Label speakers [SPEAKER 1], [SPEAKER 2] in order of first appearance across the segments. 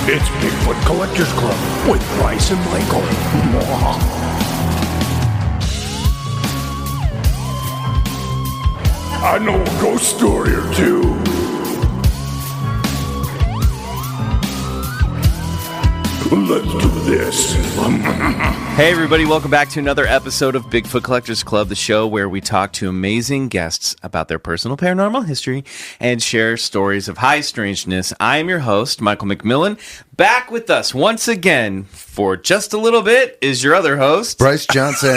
[SPEAKER 1] It's Bigfoot Collectors Club with Bryce and Michael. I know a ghost story or two. Let's do this.
[SPEAKER 2] Hey everybody, welcome back to another episode of Bigfoot Collectors Club, the show where we talk to amazing guests about their personal paranormal history and share stories of high strangeness. I am your host, Michael McMillan. Back with us once again for just a little bit is your other host,
[SPEAKER 3] Bryce Johnson.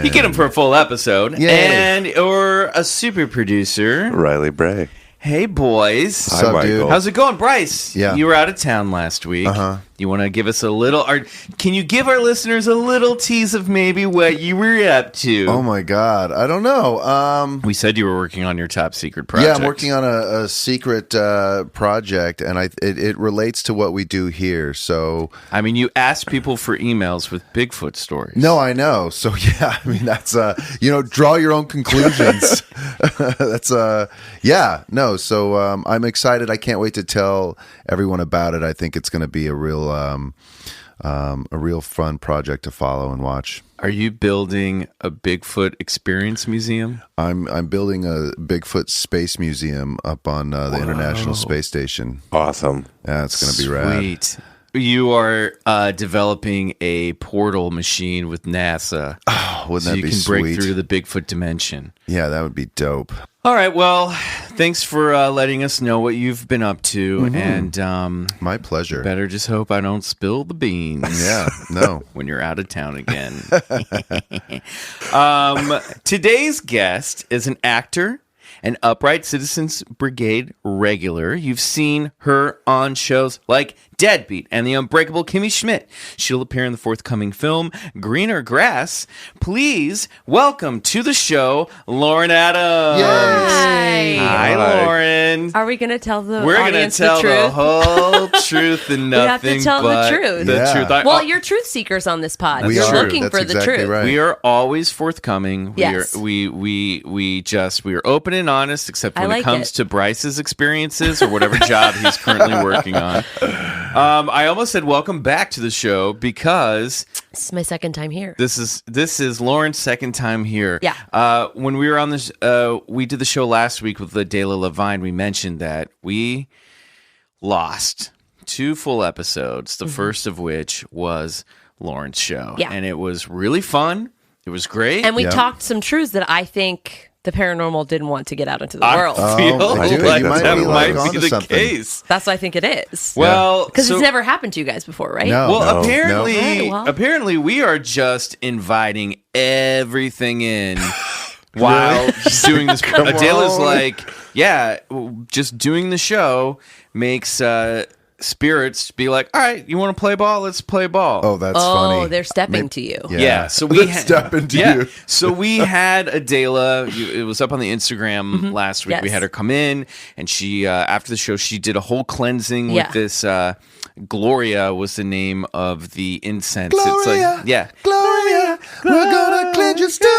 [SPEAKER 2] You get him for a full episode.
[SPEAKER 3] Yay.
[SPEAKER 2] And or a super producer,
[SPEAKER 4] Riley Bray.
[SPEAKER 2] Hey boys.
[SPEAKER 3] What's up, dude?
[SPEAKER 2] How's it going, Bryce?
[SPEAKER 3] Yeah.
[SPEAKER 2] You were out of town last week.
[SPEAKER 3] Uh-huh.
[SPEAKER 2] You want to give us a little, or can you give our listeners a little tease of maybe what you were up to?
[SPEAKER 3] Oh my God, I don't know.
[SPEAKER 2] We said you were working on your top secret project.
[SPEAKER 3] Yeah, I'm working on a secret project, and it relates to what we do here. So,
[SPEAKER 2] I mean, you asked people for emails with Bigfoot stories.
[SPEAKER 3] no, I know. So yeah, I mean that's draw your own conclusions. That's yeah, no. So I'm excited. I can't wait to tell everyone about it. I think it's going to be a real fun project to follow and watch.
[SPEAKER 2] Are you building a Bigfoot experience museum?
[SPEAKER 3] I'm building a Bigfoot space museum up on the International Space Station.
[SPEAKER 4] Awesome.
[SPEAKER 3] Yeah, it's going to be rad.
[SPEAKER 2] Sweet. You are developing a portal machine with NASA.
[SPEAKER 3] Oh, wouldn't
[SPEAKER 2] so
[SPEAKER 3] that
[SPEAKER 2] you
[SPEAKER 3] be
[SPEAKER 2] can
[SPEAKER 3] sweet?
[SPEAKER 2] break through the Bigfoot dimension.
[SPEAKER 3] Yeah, that would be dope.
[SPEAKER 2] All right, well, thanks for letting us know what you've been up to, and
[SPEAKER 3] My pleasure.
[SPEAKER 2] better just hope I don't spill the beans.
[SPEAKER 3] Yeah, no.
[SPEAKER 2] When you're out of town again. Today's guest is an actor, an Upright Citizens Brigade regular. You've seen her on shows like Deadbeat and the Unbreakable Kimmy Schmidt. She'll appear in the forthcoming film Greener Grass. Please welcome to the show, Lauren Adams.
[SPEAKER 3] Yay.
[SPEAKER 2] Hi,
[SPEAKER 4] Hi.
[SPEAKER 2] Lauren.
[SPEAKER 5] Are we going to tell the
[SPEAKER 2] We're going to
[SPEAKER 5] audience
[SPEAKER 2] tell
[SPEAKER 5] the truth?
[SPEAKER 2] the whole truth and
[SPEAKER 5] We have
[SPEAKER 2] nothing
[SPEAKER 5] to tell the
[SPEAKER 2] but
[SPEAKER 5] truth.
[SPEAKER 2] the
[SPEAKER 3] Yeah.
[SPEAKER 2] truth.
[SPEAKER 5] Well, you're truth seekers on this pod.
[SPEAKER 3] We
[SPEAKER 5] You're
[SPEAKER 3] are.
[SPEAKER 5] looking
[SPEAKER 3] That's
[SPEAKER 5] for the
[SPEAKER 3] exactly
[SPEAKER 5] truth.
[SPEAKER 3] right.
[SPEAKER 2] We are always forthcoming.
[SPEAKER 5] Yes.
[SPEAKER 2] We are open and honest, except
[SPEAKER 5] I
[SPEAKER 2] when
[SPEAKER 5] like
[SPEAKER 2] it comes
[SPEAKER 5] it.
[SPEAKER 2] to Bryce's experiences or whatever job he's currently working on. I almost said welcome back to the show because
[SPEAKER 5] This is my second time here.
[SPEAKER 2] this is Lauren's second time here.
[SPEAKER 5] Yeah.
[SPEAKER 2] When we were on this, we did the show last week with Ladela Levine. We mentioned that we lost 2 full episodes. The first of which was Lauren's show.
[SPEAKER 5] Yeah.
[SPEAKER 2] And it was really fun. It was great.
[SPEAKER 5] And we
[SPEAKER 3] Yeah.
[SPEAKER 5] talked some truths that I think the paranormal didn't want to get out into the world.
[SPEAKER 2] I feel
[SPEAKER 3] dude,
[SPEAKER 2] like
[SPEAKER 3] you might
[SPEAKER 2] that
[SPEAKER 3] be, like,
[SPEAKER 2] might be
[SPEAKER 3] onto
[SPEAKER 2] the
[SPEAKER 3] something.
[SPEAKER 2] case.
[SPEAKER 5] That's what I think it is.
[SPEAKER 2] Well,
[SPEAKER 5] Because
[SPEAKER 2] so-
[SPEAKER 5] it's never happened to you guys before, right?
[SPEAKER 3] No.
[SPEAKER 2] Well, apparently,
[SPEAKER 5] no. Right, well.
[SPEAKER 2] apparently, we are just inviting everything in while doing this. Adela's
[SPEAKER 3] on.
[SPEAKER 2] like, yeah, just doing the show makes spirits be like, all right, you want to play ball? Let's play ball.
[SPEAKER 3] Oh, that's
[SPEAKER 5] Oh,
[SPEAKER 3] funny.
[SPEAKER 5] they're stepping to you.
[SPEAKER 2] Yeah, so we
[SPEAKER 3] Let's step into
[SPEAKER 2] yeah.
[SPEAKER 3] you.
[SPEAKER 2] So we had Adela. It was up on the Instagram last week.
[SPEAKER 5] Yes.
[SPEAKER 2] We had her come in, and she after the show she did a whole cleansing
[SPEAKER 5] Yeah.
[SPEAKER 2] with this. Gloria was the name of the incense. It's
[SPEAKER 3] Gloria.
[SPEAKER 2] like yeah.
[SPEAKER 3] Gloria, we're gonna cleanse your studio.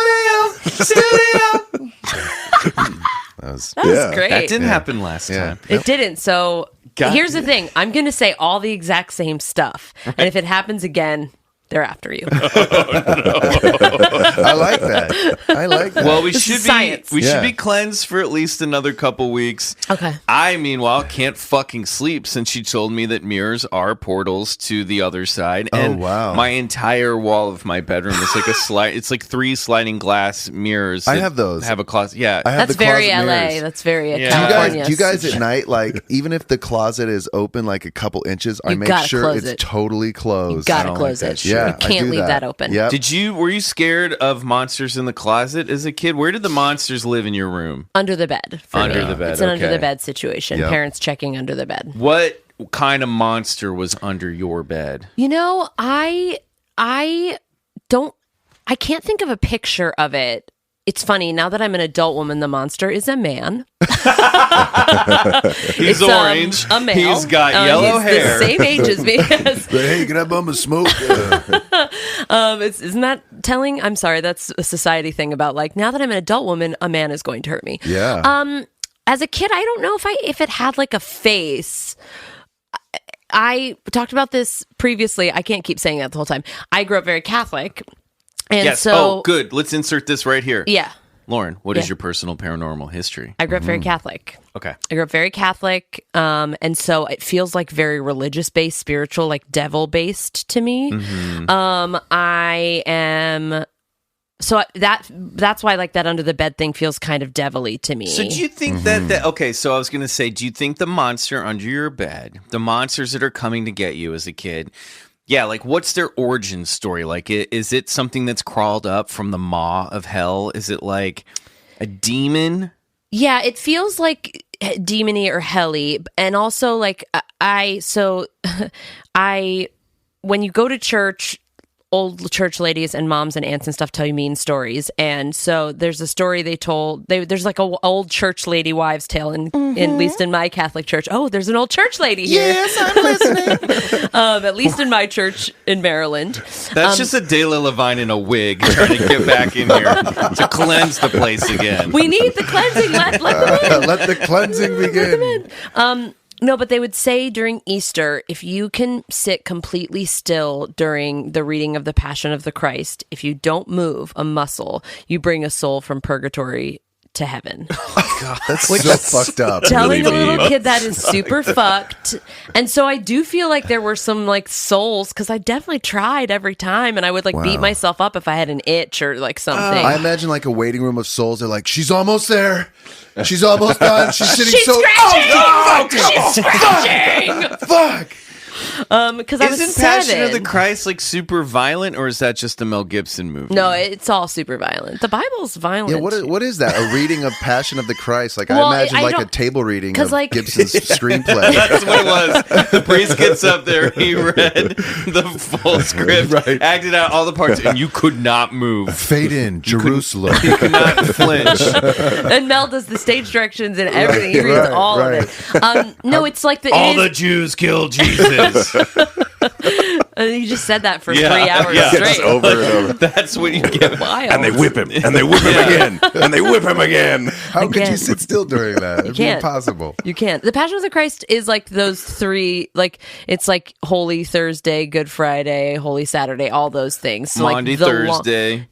[SPEAKER 3] That was
[SPEAKER 5] That was great.
[SPEAKER 2] That didn't happen last
[SPEAKER 3] Yeah.
[SPEAKER 2] time.
[SPEAKER 5] It didn't. So
[SPEAKER 2] God.
[SPEAKER 5] here's the thing. I'm going to say all the exact same stuff. And if it happens again, they're after you.
[SPEAKER 3] I like that. I like that.
[SPEAKER 2] Well, we
[SPEAKER 5] This
[SPEAKER 2] should
[SPEAKER 5] is
[SPEAKER 2] be
[SPEAKER 5] science.
[SPEAKER 2] we
[SPEAKER 3] Yeah.
[SPEAKER 2] should be cleansed for at least another couple weeks.
[SPEAKER 5] Okay.
[SPEAKER 2] I meanwhile can't fucking sleep since she told me that mirrors are portals to the other side. And
[SPEAKER 3] wow.
[SPEAKER 2] my entire wall of my bedroom is like a slide. It's like 3 sliding glass mirrors.
[SPEAKER 3] I
[SPEAKER 2] that
[SPEAKER 3] have those.
[SPEAKER 2] Have a closet. Yeah.
[SPEAKER 3] I have
[SPEAKER 5] That's
[SPEAKER 3] the
[SPEAKER 5] very
[SPEAKER 3] closet
[SPEAKER 5] LA.
[SPEAKER 3] mirrors.
[SPEAKER 5] That's very
[SPEAKER 2] Yeah.
[SPEAKER 5] California.
[SPEAKER 3] Do you guys at night, like, even if the closet is open like a couple inches, I
[SPEAKER 5] You
[SPEAKER 3] make
[SPEAKER 5] gotta
[SPEAKER 3] sure
[SPEAKER 5] close
[SPEAKER 3] it's
[SPEAKER 5] it.
[SPEAKER 3] totally closed.
[SPEAKER 5] You gotta
[SPEAKER 2] don't
[SPEAKER 5] close
[SPEAKER 2] like that
[SPEAKER 5] it.
[SPEAKER 2] shit.
[SPEAKER 3] Yeah,
[SPEAKER 5] You can't
[SPEAKER 3] I do
[SPEAKER 5] leave that open.
[SPEAKER 3] Yep.
[SPEAKER 2] Were you scared of monsters in the closet as a kid? Where did the monsters live in your room?
[SPEAKER 5] Under the bed. For
[SPEAKER 2] Under
[SPEAKER 5] me.
[SPEAKER 2] the bed,
[SPEAKER 5] It's an under
[SPEAKER 2] okay.
[SPEAKER 5] the bed situation.
[SPEAKER 3] Yep.
[SPEAKER 5] Parents checking under the bed.
[SPEAKER 2] What kind of monster was under your bed?
[SPEAKER 5] You know, I can't think of a picture of it. It's funny, now that I'm an adult woman, the monster is a man.
[SPEAKER 2] He's
[SPEAKER 5] It's,
[SPEAKER 2] orange.
[SPEAKER 5] a male.
[SPEAKER 2] He's got yellow
[SPEAKER 5] he's
[SPEAKER 2] hair.
[SPEAKER 5] the same age as me. Yes.
[SPEAKER 3] Hey, can I bum a smoke?
[SPEAKER 5] Isn't that telling? I'm sorry, that's a society thing about like, now that I'm an adult woman, a man is going to hurt me.
[SPEAKER 3] Yeah.
[SPEAKER 5] As a kid, I don't know if it had like a face. I talked about this previously. I can't keep saying that the whole time. I grew up very Catholic. And
[SPEAKER 2] yes.
[SPEAKER 5] so,
[SPEAKER 2] oh, good. Let's insert this right here.
[SPEAKER 5] Yeah.
[SPEAKER 2] Lauren, what is your personal paranormal history?
[SPEAKER 5] I grew up very Catholic.
[SPEAKER 2] Okay.
[SPEAKER 5] I grew up very Catholic. And so it feels like very religious based, spiritual, like devil based to me. I am. So that's why like that under the bed thing feels kind of devilly to me.
[SPEAKER 2] So do you think that okay, so I was going to say, do you think the monster under your bed, the monsters that are coming to get you as a kid, yeah, like what's their origin story? Like is it something that's crawled up from the maw of hell? Is it like a demon?
[SPEAKER 5] Yeah, it feels like demony or helly. And also like when you go to church, old church ladies and moms and aunts and stuff tell you mean stories. And so there's a story they told. There's like an old church lady wives' tale, at least in my Catholic church. Oh, there's an old church lady here.
[SPEAKER 3] Yes, I'm listening.
[SPEAKER 5] At least in my church in Maryland.
[SPEAKER 2] That's just a Dela Levine in a wig trying to get back in here to cleanse the place again.
[SPEAKER 5] We need the cleansing. Let them in.
[SPEAKER 3] Let the cleansing begin.
[SPEAKER 5] No, but they would say during Easter, if you can sit completely still during the reading of the Passion of the Christ, if you don't move a muscle, you bring a soul from purgatory to heaven.
[SPEAKER 3] God, that's so fucked up.
[SPEAKER 5] Telling a little kid that is super fucked. And so I do feel like there were some like souls, because I definitely tried every time, and I would like beat myself up if I had an itch or like something.
[SPEAKER 3] I imagine like a waiting room of souls. They're like, she's almost there. She's almost done. She's sitting
[SPEAKER 5] She's
[SPEAKER 3] so.
[SPEAKER 5] scratching! She's scratching!
[SPEAKER 3] Fuck.
[SPEAKER 5] Because I was
[SPEAKER 2] Isn't
[SPEAKER 5] 7.
[SPEAKER 2] Passion of the Christ like super violent, or is that just a Mel Gibson movie?
[SPEAKER 5] No, it's all super violent. The Bible's violent.
[SPEAKER 3] Yeah, what is that? A reading of Passion of the Christ? Like
[SPEAKER 5] Well,
[SPEAKER 3] I imagine
[SPEAKER 5] I
[SPEAKER 3] like a
[SPEAKER 5] don't-
[SPEAKER 3] table reading
[SPEAKER 5] 'cause,
[SPEAKER 3] of
[SPEAKER 5] like-
[SPEAKER 3] Gibson's screenplay.
[SPEAKER 2] That's what it was. The priest gets up there, he read the full script,
[SPEAKER 3] Right.
[SPEAKER 2] acted out all the parts, and you could not move.
[SPEAKER 3] Fade in, Jerusalem.
[SPEAKER 2] You could not flinch.
[SPEAKER 5] And Mel does the stage directions and everything. He reads all of it. No, it's like
[SPEAKER 2] All the Jews killed Jesus.
[SPEAKER 5] you just said that for 3
[SPEAKER 2] Yeah,
[SPEAKER 5] hours
[SPEAKER 2] yeah.
[SPEAKER 5] straight.
[SPEAKER 4] Just over and over.
[SPEAKER 2] That's what you get.
[SPEAKER 5] Wild.
[SPEAKER 4] And they whip him. And they whip him again. And they whip him again.
[SPEAKER 3] How could
[SPEAKER 5] Again.
[SPEAKER 3] you sit still during that? It'd be
[SPEAKER 5] can't.
[SPEAKER 3] impossible.
[SPEAKER 5] You can't. The Passion of the Christ is like those three, like it's like Holy Thursday, Good Friday, Holy Saturday, all those things. So,
[SPEAKER 2] Maundy
[SPEAKER 5] like the
[SPEAKER 2] Thursday.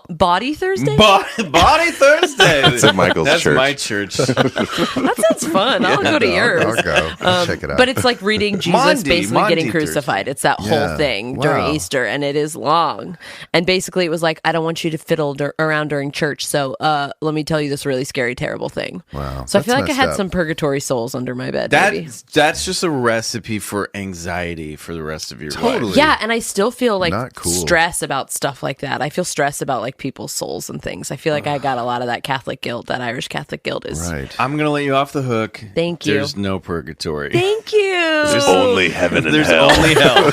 [SPEAKER 5] Body Thursday?
[SPEAKER 2] Body Thursday.
[SPEAKER 4] That's at Michael's
[SPEAKER 2] That's
[SPEAKER 4] church.
[SPEAKER 2] my church.
[SPEAKER 5] That sounds fun. I'll go to yours.
[SPEAKER 3] I'll go. I'll check it out.
[SPEAKER 5] But it's like reading Jesus
[SPEAKER 2] Maundy
[SPEAKER 5] basically getting
[SPEAKER 2] Thursday.
[SPEAKER 5] crucified. It's that
[SPEAKER 3] Yeah.
[SPEAKER 5] whole thing
[SPEAKER 3] Wow.
[SPEAKER 5] during Easter, and it is long. And basically, it was like, I don't want you to fiddle around during church, so let me tell you this really scary, terrible thing.
[SPEAKER 3] Wow.
[SPEAKER 5] So I feel
[SPEAKER 3] That's
[SPEAKER 5] like I
[SPEAKER 3] messed
[SPEAKER 5] had
[SPEAKER 3] up.
[SPEAKER 5] some purgatory souls under my bed. Maybe.
[SPEAKER 2] That's just a recipe for anxiety for the rest of your
[SPEAKER 3] Totally.
[SPEAKER 2] life.
[SPEAKER 5] Yeah, and I still feel like
[SPEAKER 3] Not cool.
[SPEAKER 5] stress about stuff like that. I feel stress about like people's souls and things. I feel like I got a lot of that Catholic guilt, that Irish Catholic guilt is.
[SPEAKER 3] Right.
[SPEAKER 2] I'm gonna let you off the hook.
[SPEAKER 5] Thank you.
[SPEAKER 2] There's no purgatory.
[SPEAKER 5] Thank you.
[SPEAKER 4] There's only heaven and
[SPEAKER 2] There's
[SPEAKER 4] hell.
[SPEAKER 2] only hell.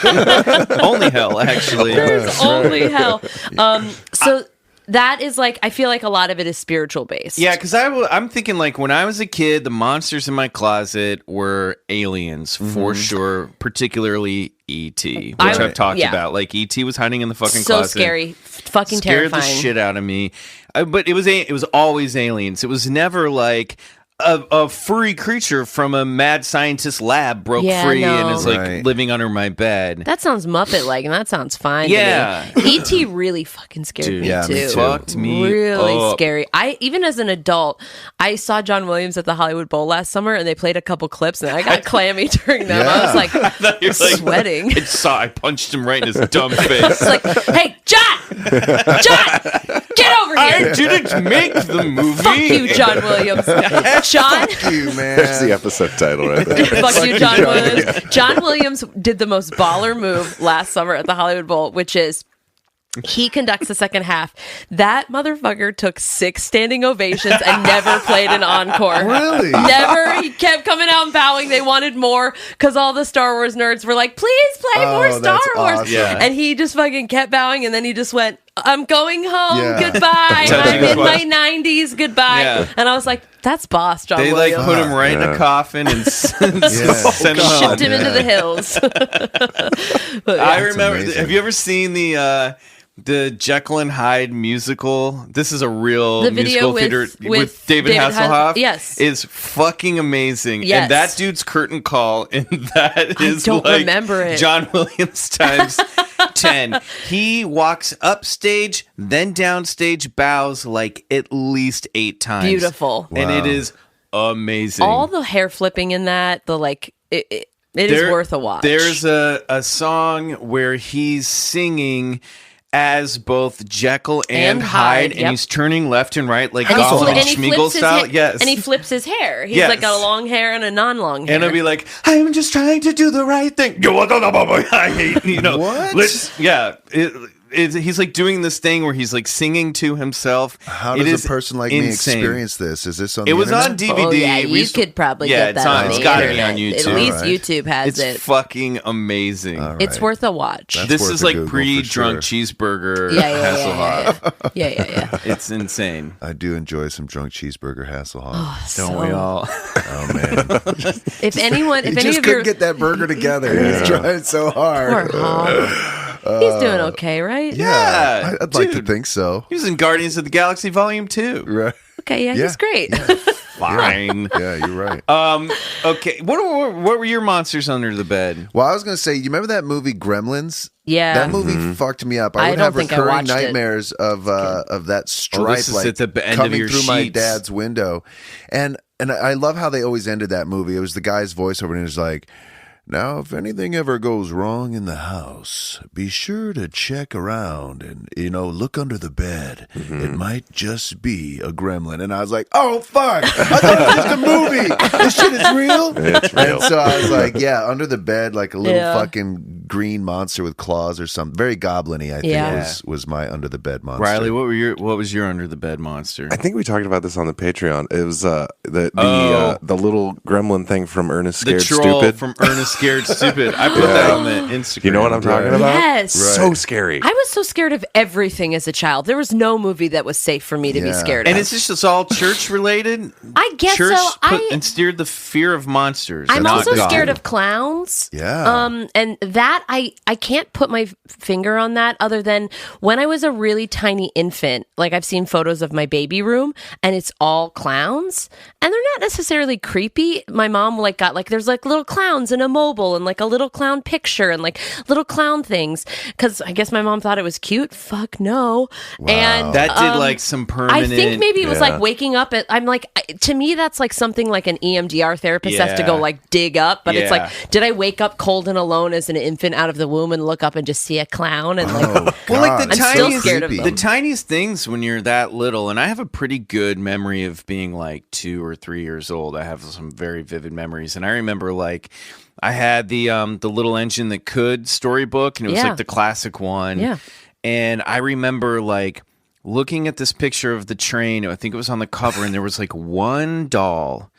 [SPEAKER 2] Only hell, actually.
[SPEAKER 5] There's only hell. So that is like, I feel like a lot of it is spiritual based.
[SPEAKER 2] Yeah, because I'm thinking like when I was a kid, the monsters in my closet were aliens for sure, particularly E.T., which I've talked
[SPEAKER 5] yeah.
[SPEAKER 2] about. Like E.T. was hiding in the fucking
[SPEAKER 5] so
[SPEAKER 2] closet.
[SPEAKER 5] scary, fucking
[SPEAKER 2] Scared
[SPEAKER 5] terrifying.
[SPEAKER 2] the shit out of me. But it was always aliens. It was never like a furry creature from a mad scientist lab broke
[SPEAKER 5] Yeah,
[SPEAKER 2] free
[SPEAKER 5] no.
[SPEAKER 2] and is like
[SPEAKER 3] Right.
[SPEAKER 2] living under my bed.
[SPEAKER 5] That sounds Muppet-like, and that sounds fine.
[SPEAKER 2] Yeah.
[SPEAKER 5] to me. E.T. really fucking scared
[SPEAKER 2] Dude,
[SPEAKER 5] me
[SPEAKER 3] yeah,
[SPEAKER 5] too.
[SPEAKER 3] me too.
[SPEAKER 2] Fucked me
[SPEAKER 5] Really
[SPEAKER 2] up.
[SPEAKER 5] scary. Even as an adult, I saw John Williams at the Hollywood Bowl last summer, and they played a couple clips, and I got clammy during them. I was like
[SPEAKER 2] You're like,
[SPEAKER 5] sweating.
[SPEAKER 2] I punched him right in his dumb face.
[SPEAKER 5] It's like, hey, John, get over
[SPEAKER 2] I
[SPEAKER 5] here.
[SPEAKER 2] didn't make the movie.
[SPEAKER 5] Fuck you, John Williams. John.
[SPEAKER 3] Fuck you, man.
[SPEAKER 4] That's the episode title right there.
[SPEAKER 5] Fuck you, John Williams. John Williams did the most baller move last summer at the Hollywood Bowl, which is he conducts the second half. That motherfucker took 6 standing ovations and never played an encore.
[SPEAKER 3] Really?
[SPEAKER 5] Never. He kept coming out and bowing. They wanted more because all the Star Wars nerds were like, please play more
[SPEAKER 3] Oh,
[SPEAKER 5] Star
[SPEAKER 3] that's
[SPEAKER 5] Wars.
[SPEAKER 3] awesome.
[SPEAKER 2] Yeah.
[SPEAKER 5] And he just fucking kept bowing, and then he just went, I'm going home.
[SPEAKER 3] Yeah.
[SPEAKER 5] Goodbye.
[SPEAKER 2] Touching
[SPEAKER 5] I'm
[SPEAKER 2] his
[SPEAKER 5] in my
[SPEAKER 2] wife.
[SPEAKER 5] 90s. Goodbye.
[SPEAKER 2] Yeah.
[SPEAKER 5] And I was like, that's boss, John
[SPEAKER 2] They like
[SPEAKER 5] Williams.
[SPEAKER 2] put him right in a coffin and sent him home.
[SPEAKER 5] Shipped him into the hills.
[SPEAKER 2] I remember.
[SPEAKER 3] amazing.
[SPEAKER 2] Have you ever seen the the Jekyll and Hyde musical. This is a real
[SPEAKER 5] The video
[SPEAKER 2] musical theater
[SPEAKER 5] with
[SPEAKER 2] David Hasselhoff.
[SPEAKER 5] Yes.
[SPEAKER 2] Is fucking amazing.
[SPEAKER 5] Yes.
[SPEAKER 2] And that dude's curtain call, and that is
[SPEAKER 5] don't
[SPEAKER 2] like
[SPEAKER 5] remember it.
[SPEAKER 2] John Williams times 10. He walks upstage, then downstage, bows like at least 8 times.
[SPEAKER 5] Beautiful.
[SPEAKER 2] And it is amazing.
[SPEAKER 5] All the hair flipping in that, it is worth a watch.
[SPEAKER 2] There's a song where he's singing as both Jekyll and Hyde, and
[SPEAKER 5] yep.
[SPEAKER 2] he's turning left and right like
[SPEAKER 5] and
[SPEAKER 2] Gollum and
[SPEAKER 5] he
[SPEAKER 2] Schmeagol
[SPEAKER 5] flips his
[SPEAKER 2] style.
[SPEAKER 5] hair,
[SPEAKER 2] Yes.
[SPEAKER 5] and he flips his hair. He's
[SPEAKER 2] Yes.
[SPEAKER 5] like got a long hair and a non-long hair.
[SPEAKER 2] And it'll be like, I'm just trying to do the right thing. You know,
[SPEAKER 3] What?
[SPEAKER 2] he's like doing this thing where he's like singing to himself.
[SPEAKER 3] How
[SPEAKER 2] It
[SPEAKER 3] does
[SPEAKER 2] is
[SPEAKER 3] a person like me
[SPEAKER 2] insane.
[SPEAKER 3] experience this? Is this on
[SPEAKER 2] It
[SPEAKER 3] the
[SPEAKER 2] was
[SPEAKER 3] internet?
[SPEAKER 2] on DVD.
[SPEAKER 5] Oh, yeah,
[SPEAKER 2] We
[SPEAKER 5] you could probably
[SPEAKER 2] yeah,
[SPEAKER 5] get that on
[SPEAKER 2] it's
[SPEAKER 5] the
[SPEAKER 2] gotta be
[SPEAKER 5] internet.
[SPEAKER 2] on YouTube.
[SPEAKER 5] At least
[SPEAKER 3] All right.
[SPEAKER 5] YouTube has
[SPEAKER 2] It's
[SPEAKER 5] it.
[SPEAKER 2] fucking amazing.
[SPEAKER 3] All right.
[SPEAKER 5] It's worth a watch.
[SPEAKER 3] That's
[SPEAKER 2] This
[SPEAKER 3] worth
[SPEAKER 2] is
[SPEAKER 3] a
[SPEAKER 2] like
[SPEAKER 3] Google for
[SPEAKER 2] pre-drunk
[SPEAKER 3] sure.
[SPEAKER 2] cheeseburger Hasselhoff.
[SPEAKER 5] Yeah.
[SPEAKER 2] It's insane.
[SPEAKER 3] I do enjoy some drunk cheeseburger Hasselhoff.
[SPEAKER 2] Don't we all?
[SPEAKER 3] Oh man,
[SPEAKER 5] If anyone,
[SPEAKER 3] he
[SPEAKER 5] if any
[SPEAKER 3] just
[SPEAKER 5] of your
[SPEAKER 3] couldn't get that burger together. He's trying so
[SPEAKER 5] poor
[SPEAKER 3] hard.
[SPEAKER 5] Hog, he's doing okay, right?
[SPEAKER 2] Yeah,
[SPEAKER 3] I'd like to
[SPEAKER 2] dude.
[SPEAKER 3] think so.
[SPEAKER 2] He was in Guardians of the Galaxy Volume 2.
[SPEAKER 3] Right?
[SPEAKER 5] Okay, yeah,
[SPEAKER 3] Yeah.
[SPEAKER 5] he's great.
[SPEAKER 2] Fine.
[SPEAKER 3] Yeah, you're right.
[SPEAKER 2] Okay. What were your monsters under the bed?
[SPEAKER 3] Well, I was going to say, you remember that movie Gremlins?
[SPEAKER 5] Yeah.
[SPEAKER 3] That movie fucked me up. I
[SPEAKER 5] I
[SPEAKER 3] would
[SPEAKER 5] don't
[SPEAKER 3] have
[SPEAKER 5] think I
[SPEAKER 3] recurring
[SPEAKER 5] watched it.
[SPEAKER 3] nightmares of that stripe
[SPEAKER 2] this is
[SPEAKER 3] like
[SPEAKER 2] at the end of
[SPEAKER 3] coming
[SPEAKER 2] your
[SPEAKER 3] through my
[SPEAKER 2] sheets.
[SPEAKER 3] dad's window. And I love how they always ended that movie. It was the guy's voiceover, and it was like, now, if anything ever goes wrong in the house, be sure to check around and, look under the bed. It might just be a gremlin. And I was like, oh, fuck. I thought it was just a movie. This shit is real.
[SPEAKER 4] It's real.
[SPEAKER 3] And so I was like, yeah, under the bed, like a little
[SPEAKER 5] Yeah.
[SPEAKER 3] fucking green monster with claws or something. Very goblin-y, I think,
[SPEAKER 5] Yeah.
[SPEAKER 3] was my under the bed monster.
[SPEAKER 2] Riley, what was your under the bed monster?
[SPEAKER 4] I think we talked about this on the Patreon. It was the little gremlin thing from Ernest
[SPEAKER 2] The
[SPEAKER 4] Scared
[SPEAKER 2] troll
[SPEAKER 4] Stupid.
[SPEAKER 2] from Ernest Scared Stupid. I put that on the Instagram.
[SPEAKER 4] You know what I'm talking about?
[SPEAKER 5] Yes.
[SPEAKER 4] So scary.
[SPEAKER 5] I was so scared of everything as a child. There was no movie that was safe for me to be
[SPEAKER 3] Yeah.
[SPEAKER 5] scared
[SPEAKER 2] And
[SPEAKER 5] of.
[SPEAKER 2] it's all church related.
[SPEAKER 5] I guess
[SPEAKER 2] church
[SPEAKER 5] so.
[SPEAKER 2] and steered the fear of monsters.
[SPEAKER 5] I'm
[SPEAKER 2] not
[SPEAKER 5] also
[SPEAKER 2] God.
[SPEAKER 5] scared of clowns.
[SPEAKER 3] Yeah.
[SPEAKER 5] And that I can't put my finger on that other than when I was a really tiny infant. Like I've seen photos of my baby room and it's all clowns and they're not necessarily creepy. My mom got there's like little clowns in a mobile and like a little clown picture and like little clown things because I guess my mom thought it was cute. Fuck no. And
[SPEAKER 2] That did like some permanent.
[SPEAKER 5] I think maybe it was
[SPEAKER 4] Yeah.
[SPEAKER 5] like waking up at. I'm like, to me, that's like something like an EMDR therapist has to go
[SPEAKER 2] Yeah.
[SPEAKER 5] like dig up. But it's
[SPEAKER 2] Yeah.
[SPEAKER 5] like, did I wake up cold and alone as an infant out of the womb and look up and just see a clown and like,
[SPEAKER 3] Oh,
[SPEAKER 2] Well, like the
[SPEAKER 3] God.
[SPEAKER 5] I'm still
[SPEAKER 2] tiniest,
[SPEAKER 5] scared of them.
[SPEAKER 2] the tiniest things when you're that little, and I have a pretty good memory of being like 2 or 3 years old. I have some very vivid memories, and I remember like I had the little engine that could storybook, and it was
[SPEAKER 5] Yeah.
[SPEAKER 2] like the classic one.
[SPEAKER 5] Yeah.
[SPEAKER 2] And I remember like looking at this picture of the train. I think it was on the cover, and there was like one doll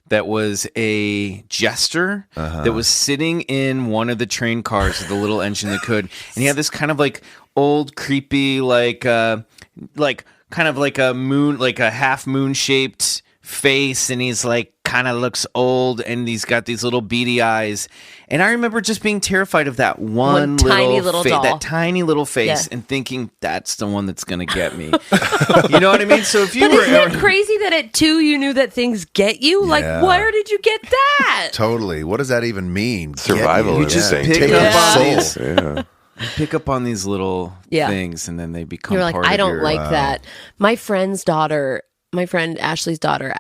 [SPEAKER 2] that was a jester that was sitting in one of the train cars with the little engine that could, and he had this kind of like old creepy like kind of like a moon, like a half moon shaped face, and he's like kind of looks old, and he's got these little beady eyes, and I remember just being terrified of that one
[SPEAKER 5] tiny little doll.
[SPEAKER 2] that tiny little face,
[SPEAKER 5] Yeah.
[SPEAKER 2] and thinking that's the one that's gonna get me. You know what I mean? So if you
[SPEAKER 5] but
[SPEAKER 2] were
[SPEAKER 5] isn't it crazy that at 2 you knew that things get you? Like,
[SPEAKER 3] Yeah.
[SPEAKER 5] where did you get that?
[SPEAKER 3] Totally. What does that even mean?
[SPEAKER 4] Survival
[SPEAKER 3] Get
[SPEAKER 2] just
[SPEAKER 4] instinct.
[SPEAKER 2] pick
[SPEAKER 3] Take
[SPEAKER 2] up
[SPEAKER 3] your
[SPEAKER 2] on
[SPEAKER 3] soul.
[SPEAKER 2] these-
[SPEAKER 4] Yeah.
[SPEAKER 2] pick up on these little
[SPEAKER 5] Yeah.
[SPEAKER 2] things, and then they become.
[SPEAKER 5] You're like,
[SPEAKER 2] part
[SPEAKER 5] I
[SPEAKER 2] of
[SPEAKER 5] don't
[SPEAKER 2] your,
[SPEAKER 5] like that. My friend Ashley's daughter,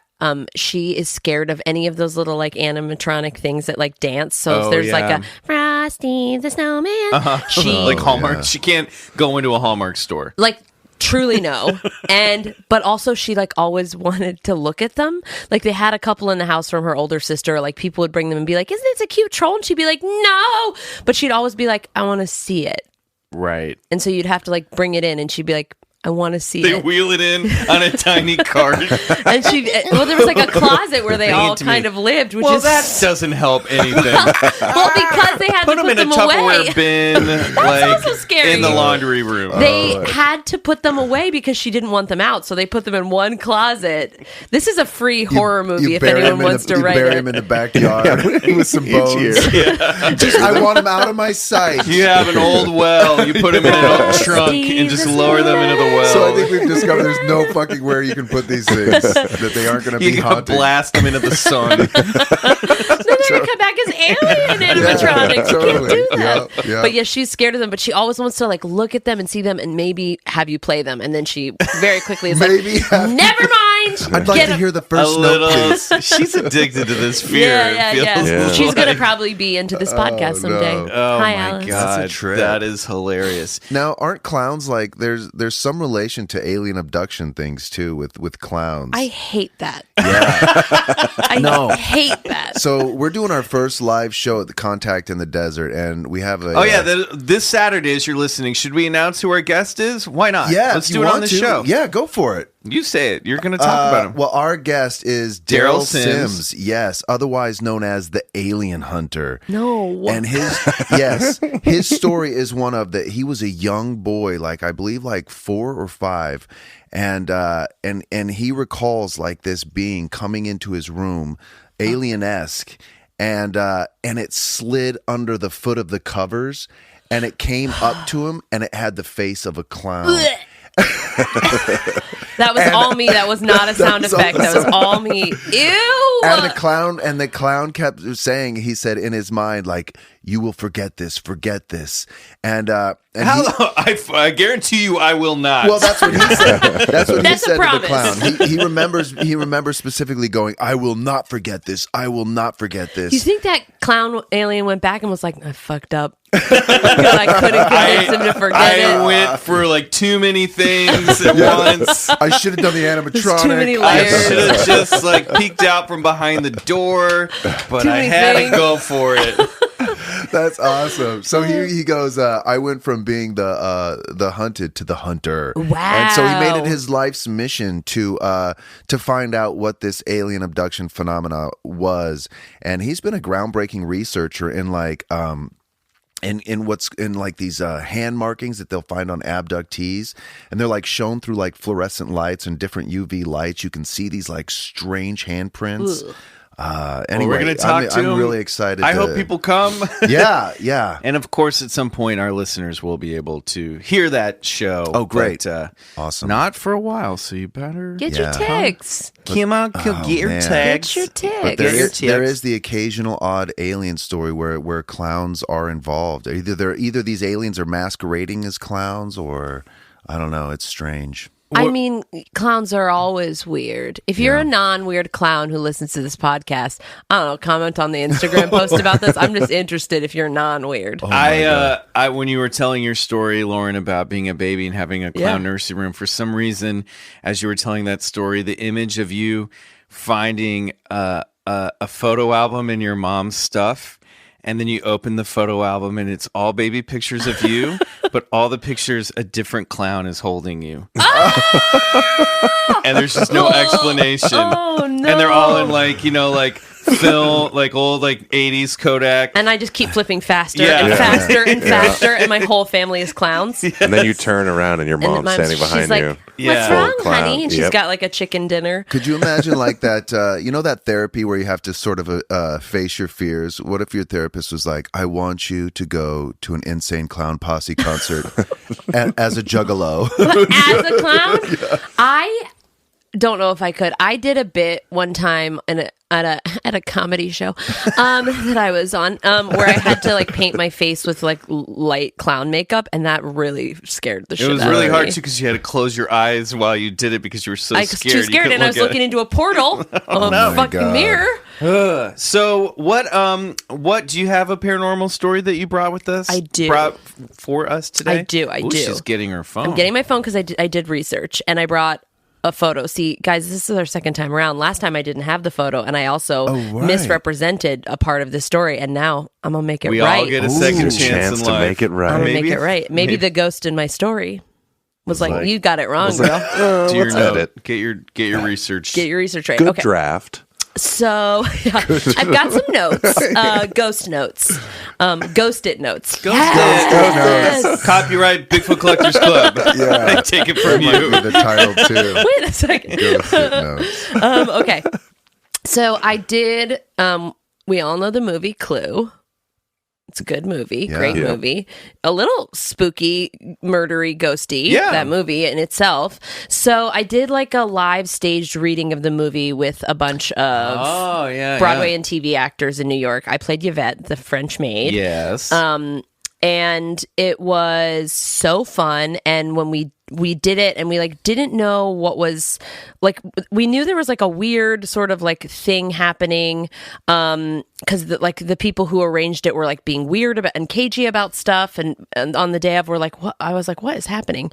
[SPEAKER 5] she is scared of any of those little like animatronic things that like dance. So if
[SPEAKER 2] Oh,
[SPEAKER 5] there's like
[SPEAKER 2] yeah.
[SPEAKER 5] a Frosty the Snowman, she
[SPEAKER 2] like Hallmark. She can't go into a Hallmark store.
[SPEAKER 5] like truly no. But also she like always wanted to look at them. Like they had a couple in the house from her older sister. Like people would bring them and be like, "Isn't this a cute troll?" And she'd be like, "No," but she'd always be like, "I want to see it."
[SPEAKER 2] Right.
[SPEAKER 5] And so you'd have to like bring it in, and she'd be like, I want to see
[SPEAKER 2] They
[SPEAKER 5] it.
[SPEAKER 2] wheel it in on a tiny cart.
[SPEAKER 5] And there was like a closet where they all kind of lived, which is
[SPEAKER 2] that doesn't help anything.
[SPEAKER 5] well, because they had
[SPEAKER 2] Put
[SPEAKER 5] to
[SPEAKER 2] them
[SPEAKER 5] put
[SPEAKER 2] in a
[SPEAKER 5] them away.
[SPEAKER 2] Tupperware bin, like
[SPEAKER 5] also scary.
[SPEAKER 2] in the laundry room.
[SPEAKER 5] They had to put them away because she didn't want them out, so they put them in one closet. This is a free horror movie if anyone wants to write
[SPEAKER 3] bury
[SPEAKER 5] it.
[SPEAKER 3] him in the backyard with some bones. I want him out of my sight.
[SPEAKER 2] You have an old well. You put them in an old trunk
[SPEAKER 5] Steve,
[SPEAKER 2] and just
[SPEAKER 5] this
[SPEAKER 2] lower them into the well.
[SPEAKER 3] So I think we've discovered there's no fucking where you can put these things that they aren't going to
[SPEAKER 2] you
[SPEAKER 3] be
[SPEAKER 2] gotta
[SPEAKER 3] haunting.
[SPEAKER 2] blast them into the sun.
[SPEAKER 5] Then they're gonna come back as alien animatronics.
[SPEAKER 3] totally.
[SPEAKER 5] You can't do that.
[SPEAKER 3] Yeah.
[SPEAKER 5] But yeah, she's scared of them. But she always wants to like look at them and see them, and maybe have you play them. And then she very quickly is
[SPEAKER 3] Maybe
[SPEAKER 5] like,
[SPEAKER 3] have-
[SPEAKER 5] "Never mind."
[SPEAKER 3] I'd like
[SPEAKER 5] Get
[SPEAKER 3] to
[SPEAKER 5] a-
[SPEAKER 3] hear the
[SPEAKER 2] A
[SPEAKER 3] first note, please.
[SPEAKER 2] little. She's addicted to this fear.
[SPEAKER 5] Yeah.
[SPEAKER 2] It feels
[SPEAKER 4] Yeah.
[SPEAKER 5] She's gonna
[SPEAKER 2] like-
[SPEAKER 5] probably be into this podcast someday.
[SPEAKER 3] no.
[SPEAKER 2] Oh
[SPEAKER 5] Hi,
[SPEAKER 2] my
[SPEAKER 5] Alice.
[SPEAKER 2] god,
[SPEAKER 3] That's a trip.
[SPEAKER 2] that is hilarious.
[SPEAKER 3] Now, aren't clowns like there's some relation to alien abduction things too with clowns?
[SPEAKER 5] I hate that.
[SPEAKER 3] yeah.
[SPEAKER 5] I hate that.
[SPEAKER 3] So we're doing our first live show at the Contact in the Desert, and we have a.
[SPEAKER 2] Oh yeah, this Saturday as you're listening, should we announce who our guest is? Why not?
[SPEAKER 3] yeah.
[SPEAKER 2] Let's
[SPEAKER 3] if you
[SPEAKER 2] do it on
[SPEAKER 3] want
[SPEAKER 2] the
[SPEAKER 3] to,
[SPEAKER 2] show.
[SPEAKER 3] Yeah, go for it.
[SPEAKER 2] You say it. You're going to talk about him.
[SPEAKER 3] Well, our guest is
[SPEAKER 2] Daryl
[SPEAKER 3] Daryl
[SPEAKER 2] Sims.
[SPEAKER 3] Sims. Yes, otherwise known as the Alien Hunter.
[SPEAKER 5] No.
[SPEAKER 3] And his story is one of that. He was a young boy, like I believe, like 4 or 5, and he recalls like this being coming into his room, alien-esque, and it slid under the foot of the covers, and it came up to him, and it had the face of a clown.
[SPEAKER 5] That was all me. That was not a sound effect. That was all me. Ew.
[SPEAKER 3] And the clown kept saying, he said in his mind, like, "You will forget this, and
[SPEAKER 2] I guarantee you, I will not.
[SPEAKER 3] well, that's what he said. That's what he
[SPEAKER 5] That's a
[SPEAKER 3] said to the
[SPEAKER 5] promise.
[SPEAKER 3] clown. He remembers specifically going, "I will not forget this. I will not forget this."
[SPEAKER 5] You think that clown alien went back and was like, "I fucked up," because I couldn't convince him to forget
[SPEAKER 2] I
[SPEAKER 5] it.
[SPEAKER 2] went for like too many things at once.
[SPEAKER 3] I should have done the animatronic.
[SPEAKER 5] too many
[SPEAKER 2] I
[SPEAKER 5] layers.
[SPEAKER 2] should have just like peeked out from behind the door, but
[SPEAKER 5] Too
[SPEAKER 2] I
[SPEAKER 5] many
[SPEAKER 2] had
[SPEAKER 5] things.
[SPEAKER 2] to go for it.
[SPEAKER 3] That's awesome. So he goes, I went from being the hunted to the hunter.
[SPEAKER 5] Wow.
[SPEAKER 3] And so he made it his life's mission to find out what this alien abduction phenomena was. And he's been a groundbreaking researcher in like in what's in like these hand markings that they'll find on abductees, and they're like shown through like fluorescent lights and different UV lights. You can see these like strange handprints. Anyway,
[SPEAKER 2] We're going to talk to
[SPEAKER 3] I'm
[SPEAKER 2] him.
[SPEAKER 3] really excited.
[SPEAKER 2] I hope people come.
[SPEAKER 3] Yeah.
[SPEAKER 2] And of course, at some point, our listeners will be able to hear that show.
[SPEAKER 3] Oh, great.
[SPEAKER 2] But,
[SPEAKER 3] Awesome.
[SPEAKER 2] Not for a while, so you better
[SPEAKER 5] Get your
[SPEAKER 3] Yeah.
[SPEAKER 5] ticks.
[SPEAKER 2] come on, get your
[SPEAKER 3] man.
[SPEAKER 2] tags.
[SPEAKER 5] Get your ticks.
[SPEAKER 3] But
[SPEAKER 2] Get your
[SPEAKER 3] there
[SPEAKER 2] ticks.
[SPEAKER 3] is the occasional odd alien story where clowns are involved. Either these aliens are masquerading as clowns, or I don't know. It's strange.
[SPEAKER 5] I mean, clowns are always weird. If you're a non-weird clown who listens to this podcast, I don't know, comment on the Instagram post about this. I'm just interested if you're non-weird.
[SPEAKER 2] I when you were telling your story, Lauren, about being a baby and having a clown
[SPEAKER 5] Yeah.
[SPEAKER 2] nursery room, for some reason, as you were telling that story, the image of you finding a photo album in your mom's stuff, and then you open the photo album and it's all baby pictures of you, but all the pictures a different clown is holding you. And there's just no explanation.
[SPEAKER 5] Oh, no.
[SPEAKER 2] And they're all in like film, like old like 80s Kodak.
[SPEAKER 5] And I just keep flipping faster
[SPEAKER 2] Yeah.
[SPEAKER 5] and
[SPEAKER 2] Yeah.
[SPEAKER 5] faster and faster, and my whole family is clowns.
[SPEAKER 4] And then you turn around and your
[SPEAKER 5] And
[SPEAKER 4] mom's standing
[SPEAKER 5] she's
[SPEAKER 4] behind
[SPEAKER 5] like,
[SPEAKER 4] you.
[SPEAKER 5] "What's
[SPEAKER 2] Yeah.
[SPEAKER 5] wrong,
[SPEAKER 4] Full clown.
[SPEAKER 5] honey?" And she's
[SPEAKER 4] Yep.
[SPEAKER 5] got like a chicken dinner.
[SPEAKER 3] Could you imagine like that? That therapy where you have to sort of face your fears. What if your therapist was like, "I want you to go to an Insane Clown Posse concert as a juggalo."
[SPEAKER 5] As a clown, I don't know if I could. I did a bit one time at a comedy show that I was on, where I had to like paint my face with like light clown makeup, and that really scared the shit
[SPEAKER 2] It was
[SPEAKER 5] out
[SPEAKER 2] really
[SPEAKER 5] of
[SPEAKER 2] hard
[SPEAKER 5] me.
[SPEAKER 2] too because you had to close your eyes while you did it because you were so
[SPEAKER 5] I was
[SPEAKER 2] scared.
[SPEAKER 5] too
[SPEAKER 2] You
[SPEAKER 5] scared,
[SPEAKER 2] couldn't
[SPEAKER 5] and I was
[SPEAKER 2] look at
[SPEAKER 5] looking
[SPEAKER 2] it.
[SPEAKER 5] into a portal of a
[SPEAKER 3] my
[SPEAKER 5] fucking
[SPEAKER 3] God.
[SPEAKER 5] mirror.
[SPEAKER 2] So what do you have a paranormal story that you brought with us?
[SPEAKER 5] I do.
[SPEAKER 2] Brought for us today?
[SPEAKER 5] I do.
[SPEAKER 2] Ooh, she's getting her phone.
[SPEAKER 5] I'm getting my phone because I did research, and I brought a photo. See, guys, this is our second time around. Last time I didn't have the photo, and I also
[SPEAKER 3] right.
[SPEAKER 5] misrepresented a part of the story, and now I'm gonna make it
[SPEAKER 2] We
[SPEAKER 5] right.
[SPEAKER 2] all get a
[SPEAKER 3] Ooh.
[SPEAKER 2] second
[SPEAKER 3] Ooh.
[SPEAKER 2] chance
[SPEAKER 4] Chance
[SPEAKER 2] in
[SPEAKER 4] to
[SPEAKER 2] life.
[SPEAKER 4] make it right.
[SPEAKER 5] I'm gonna
[SPEAKER 2] Maybe
[SPEAKER 5] make it
[SPEAKER 2] if-
[SPEAKER 5] right. Maybe the ghost in my story was like, you got it wrong, girl.
[SPEAKER 2] Do your
[SPEAKER 4] let's
[SPEAKER 2] note.
[SPEAKER 4] edit.
[SPEAKER 2] Get your research.
[SPEAKER 5] Get your research right.
[SPEAKER 4] Good
[SPEAKER 5] Okay.
[SPEAKER 4] draft.
[SPEAKER 5] So I've got some notes, ghost notes, ghost it notes. Yes.
[SPEAKER 2] Copyright Bigfoot Collectors Club.
[SPEAKER 3] Yeah.
[SPEAKER 2] I take it from
[SPEAKER 3] Might
[SPEAKER 2] you.
[SPEAKER 3] be the title too.
[SPEAKER 5] Wait a second.
[SPEAKER 3] Ghost it notes.
[SPEAKER 5] Okay. So I did. We all know the movie Clue. It's a good movie,
[SPEAKER 3] Yeah.
[SPEAKER 5] great movie. A little spooky, murdery, ghosty, that movie in itself. So I did like a live staged reading of the movie with a bunch of Broadway and TV actors in New York. I played Yvette, the French maid.
[SPEAKER 2] Yes.
[SPEAKER 5] And it was so fun. And when we did it, and we like didn't know what was like, we knew there was like a weird sort of like thing happening, because the people who arranged it were like being weird about and cagey about stuff, and on the day of, we're like, what? I was like, what is happening?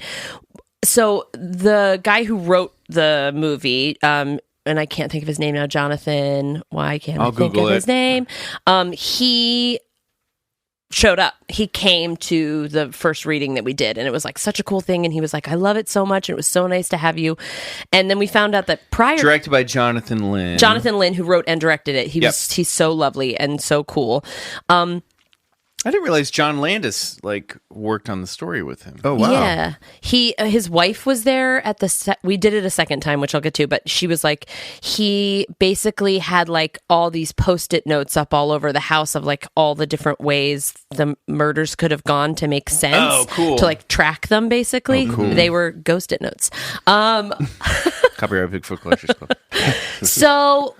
[SPEAKER 5] So the guy who wrote the movie, and I can't think of his name now, Jonathan. Why can't I think of his name? He showed up. He came to the first reading that we did, and it was like such a cool thing, and he was like, I love it so much, and it was so nice to have you. And then we found out that
[SPEAKER 2] directed by Jonathan Lynn,
[SPEAKER 5] who wrote and directed it. He's so lovely and so cool.
[SPEAKER 2] I didn't realize John Landis like worked on the story with him.
[SPEAKER 3] Oh wow.
[SPEAKER 5] Yeah, his wife was there at the we did it a second time, which I'll get to, but she was like, he basically had like all these post-it notes up all over the house of like all the different ways the murders could have gone to make sense.
[SPEAKER 2] Oh, cool.
[SPEAKER 5] To like track them, basically.
[SPEAKER 3] Oh, cool.
[SPEAKER 5] They were ghost-it notes.
[SPEAKER 2] Copyright Bigfoot Collectors Club.
[SPEAKER 5] So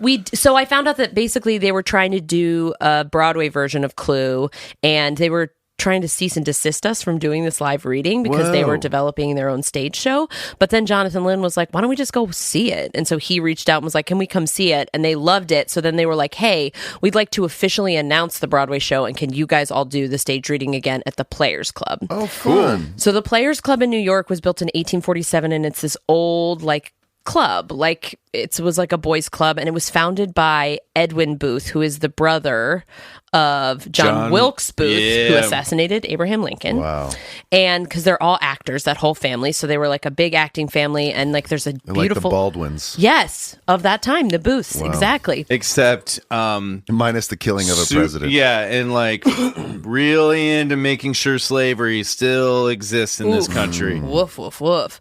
[SPEAKER 5] I found out that basically they were trying to do a Broadway version of Clue, and they were trying to cease and desist us from doing this live reading because they were developing their own stage show. But then Jonathan Lynn was like, why don't we just go see it? And so he reached out and was like, can we come see it? And they loved it. So then they were like, hey, we'd like to officially announce the Broadway show, and can you guys all do the stage reading again at the Players Club?
[SPEAKER 3] Oh, fun.
[SPEAKER 5] So the Players Club in New York was built in 1847, and it's this old like club, like it was like a boys club, and it was founded by Edwin Booth, who is the brother of John Wilkes Booth, who assassinated Abraham Lincoln.
[SPEAKER 3] Wow.
[SPEAKER 5] And because they're all actors, that whole family, so they were like a big acting family, and like there's a beautiful,
[SPEAKER 3] like the Baldwins.
[SPEAKER 5] Yes, of that time, the Booths. Wow. Exactly.
[SPEAKER 2] Except
[SPEAKER 3] minus the killing of a president.
[SPEAKER 2] Yeah, and like really into making sure slavery still exists in this country.
[SPEAKER 5] Woof, woof, woof.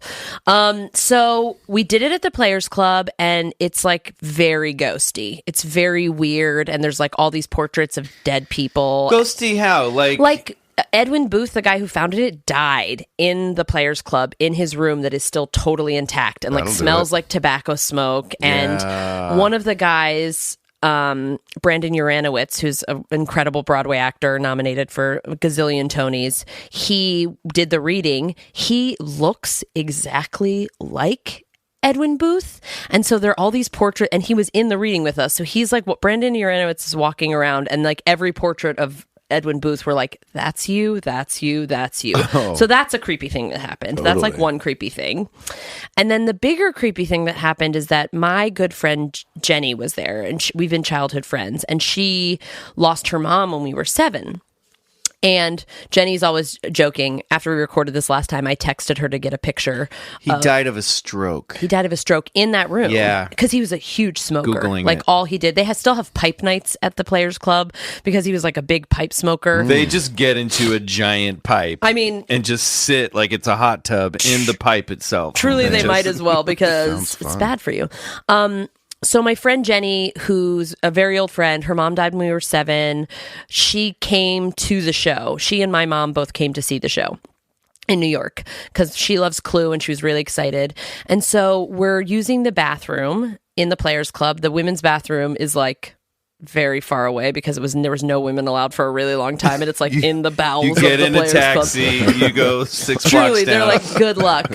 [SPEAKER 5] So we did it at the Players Club, and it's like very ghosty. It's very weird, and there's like all these portraits of dead people.
[SPEAKER 2] Ghosty how? Like
[SPEAKER 5] Edwin Booth, the guy who founded it, died in the Players Club in his room that is still totally intact and like smells like tobacco smoke. And one of the guys, Brandon Uranowitz, who's an incredible Broadway actor nominated for a gazillion Tonys, he did the reading. He looks exactly like Edwin Booth, and so there are all these portraits, and he was in the reading with us, so he's like, what Brandon Uranowitz is walking around, and like every portrait of Edwin Booth were like, that's you, that's you, that's you. So that's a creepy thing that happened. That's like one creepy thing. And then the bigger creepy thing that happened is that my good friend Jenny was there, and we've been childhood friends, and she lost her mom when we were 7. And Jenny's always joking. After we recorded this last time, I texted her to get a picture.
[SPEAKER 2] He died of a stroke.
[SPEAKER 5] He died of a stroke in that room.
[SPEAKER 2] Yeah.
[SPEAKER 5] Because he was a huge smoker.
[SPEAKER 2] Googling
[SPEAKER 5] like
[SPEAKER 2] it.
[SPEAKER 5] all he did. They still have pipe nights at the Players Club because he was like a big pipe smoker.
[SPEAKER 2] They just get into a giant pipe.
[SPEAKER 5] I mean,
[SPEAKER 2] and just sit like it's a hot tub in the pipe itself.
[SPEAKER 5] Truly, they might as well because it's bad for you. So my friend Jenny, who's a very old friend, her mom died when we were 7. She came to the show. She and my mom both came to see the show in New York because she loves Clue and she was really excited. And so we're using the bathroom in the Players Club. The women's bathroom is like very far away because there was no women allowed for a really long time, and it's like in the bowels
[SPEAKER 2] you
[SPEAKER 5] of the
[SPEAKER 2] get in a
[SPEAKER 5] Players
[SPEAKER 2] taxi,
[SPEAKER 5] Club.
[SPEAKER 2] you go 6 blocks
[SPEAKER 5] Truly,
[SPEAKER 2] down.
[SPEAKER 5] they're like, good luck.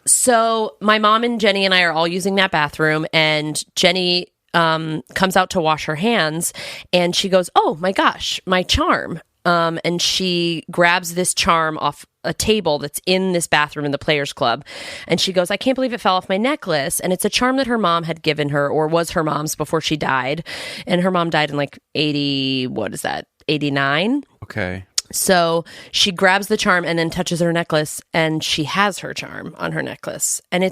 [SPEAKER 5] So my mom and Jenny and I are all using that bathroom, and Jenny comes out to wash her hands, and she goes, oh my gosh, my charm. And she grabs this charm off a table that's in this bathroom in the Players Club. And she goes, I can't believe it fell off my necklace. And it's a charm that her mom had given her, or was her mom's before she died. And her mom died in like 89.
[SPEAKER 2] Okay.
[SPEAKER 5] So she grabs the charm and then touches her necklace, and she has her charm on her necklace. And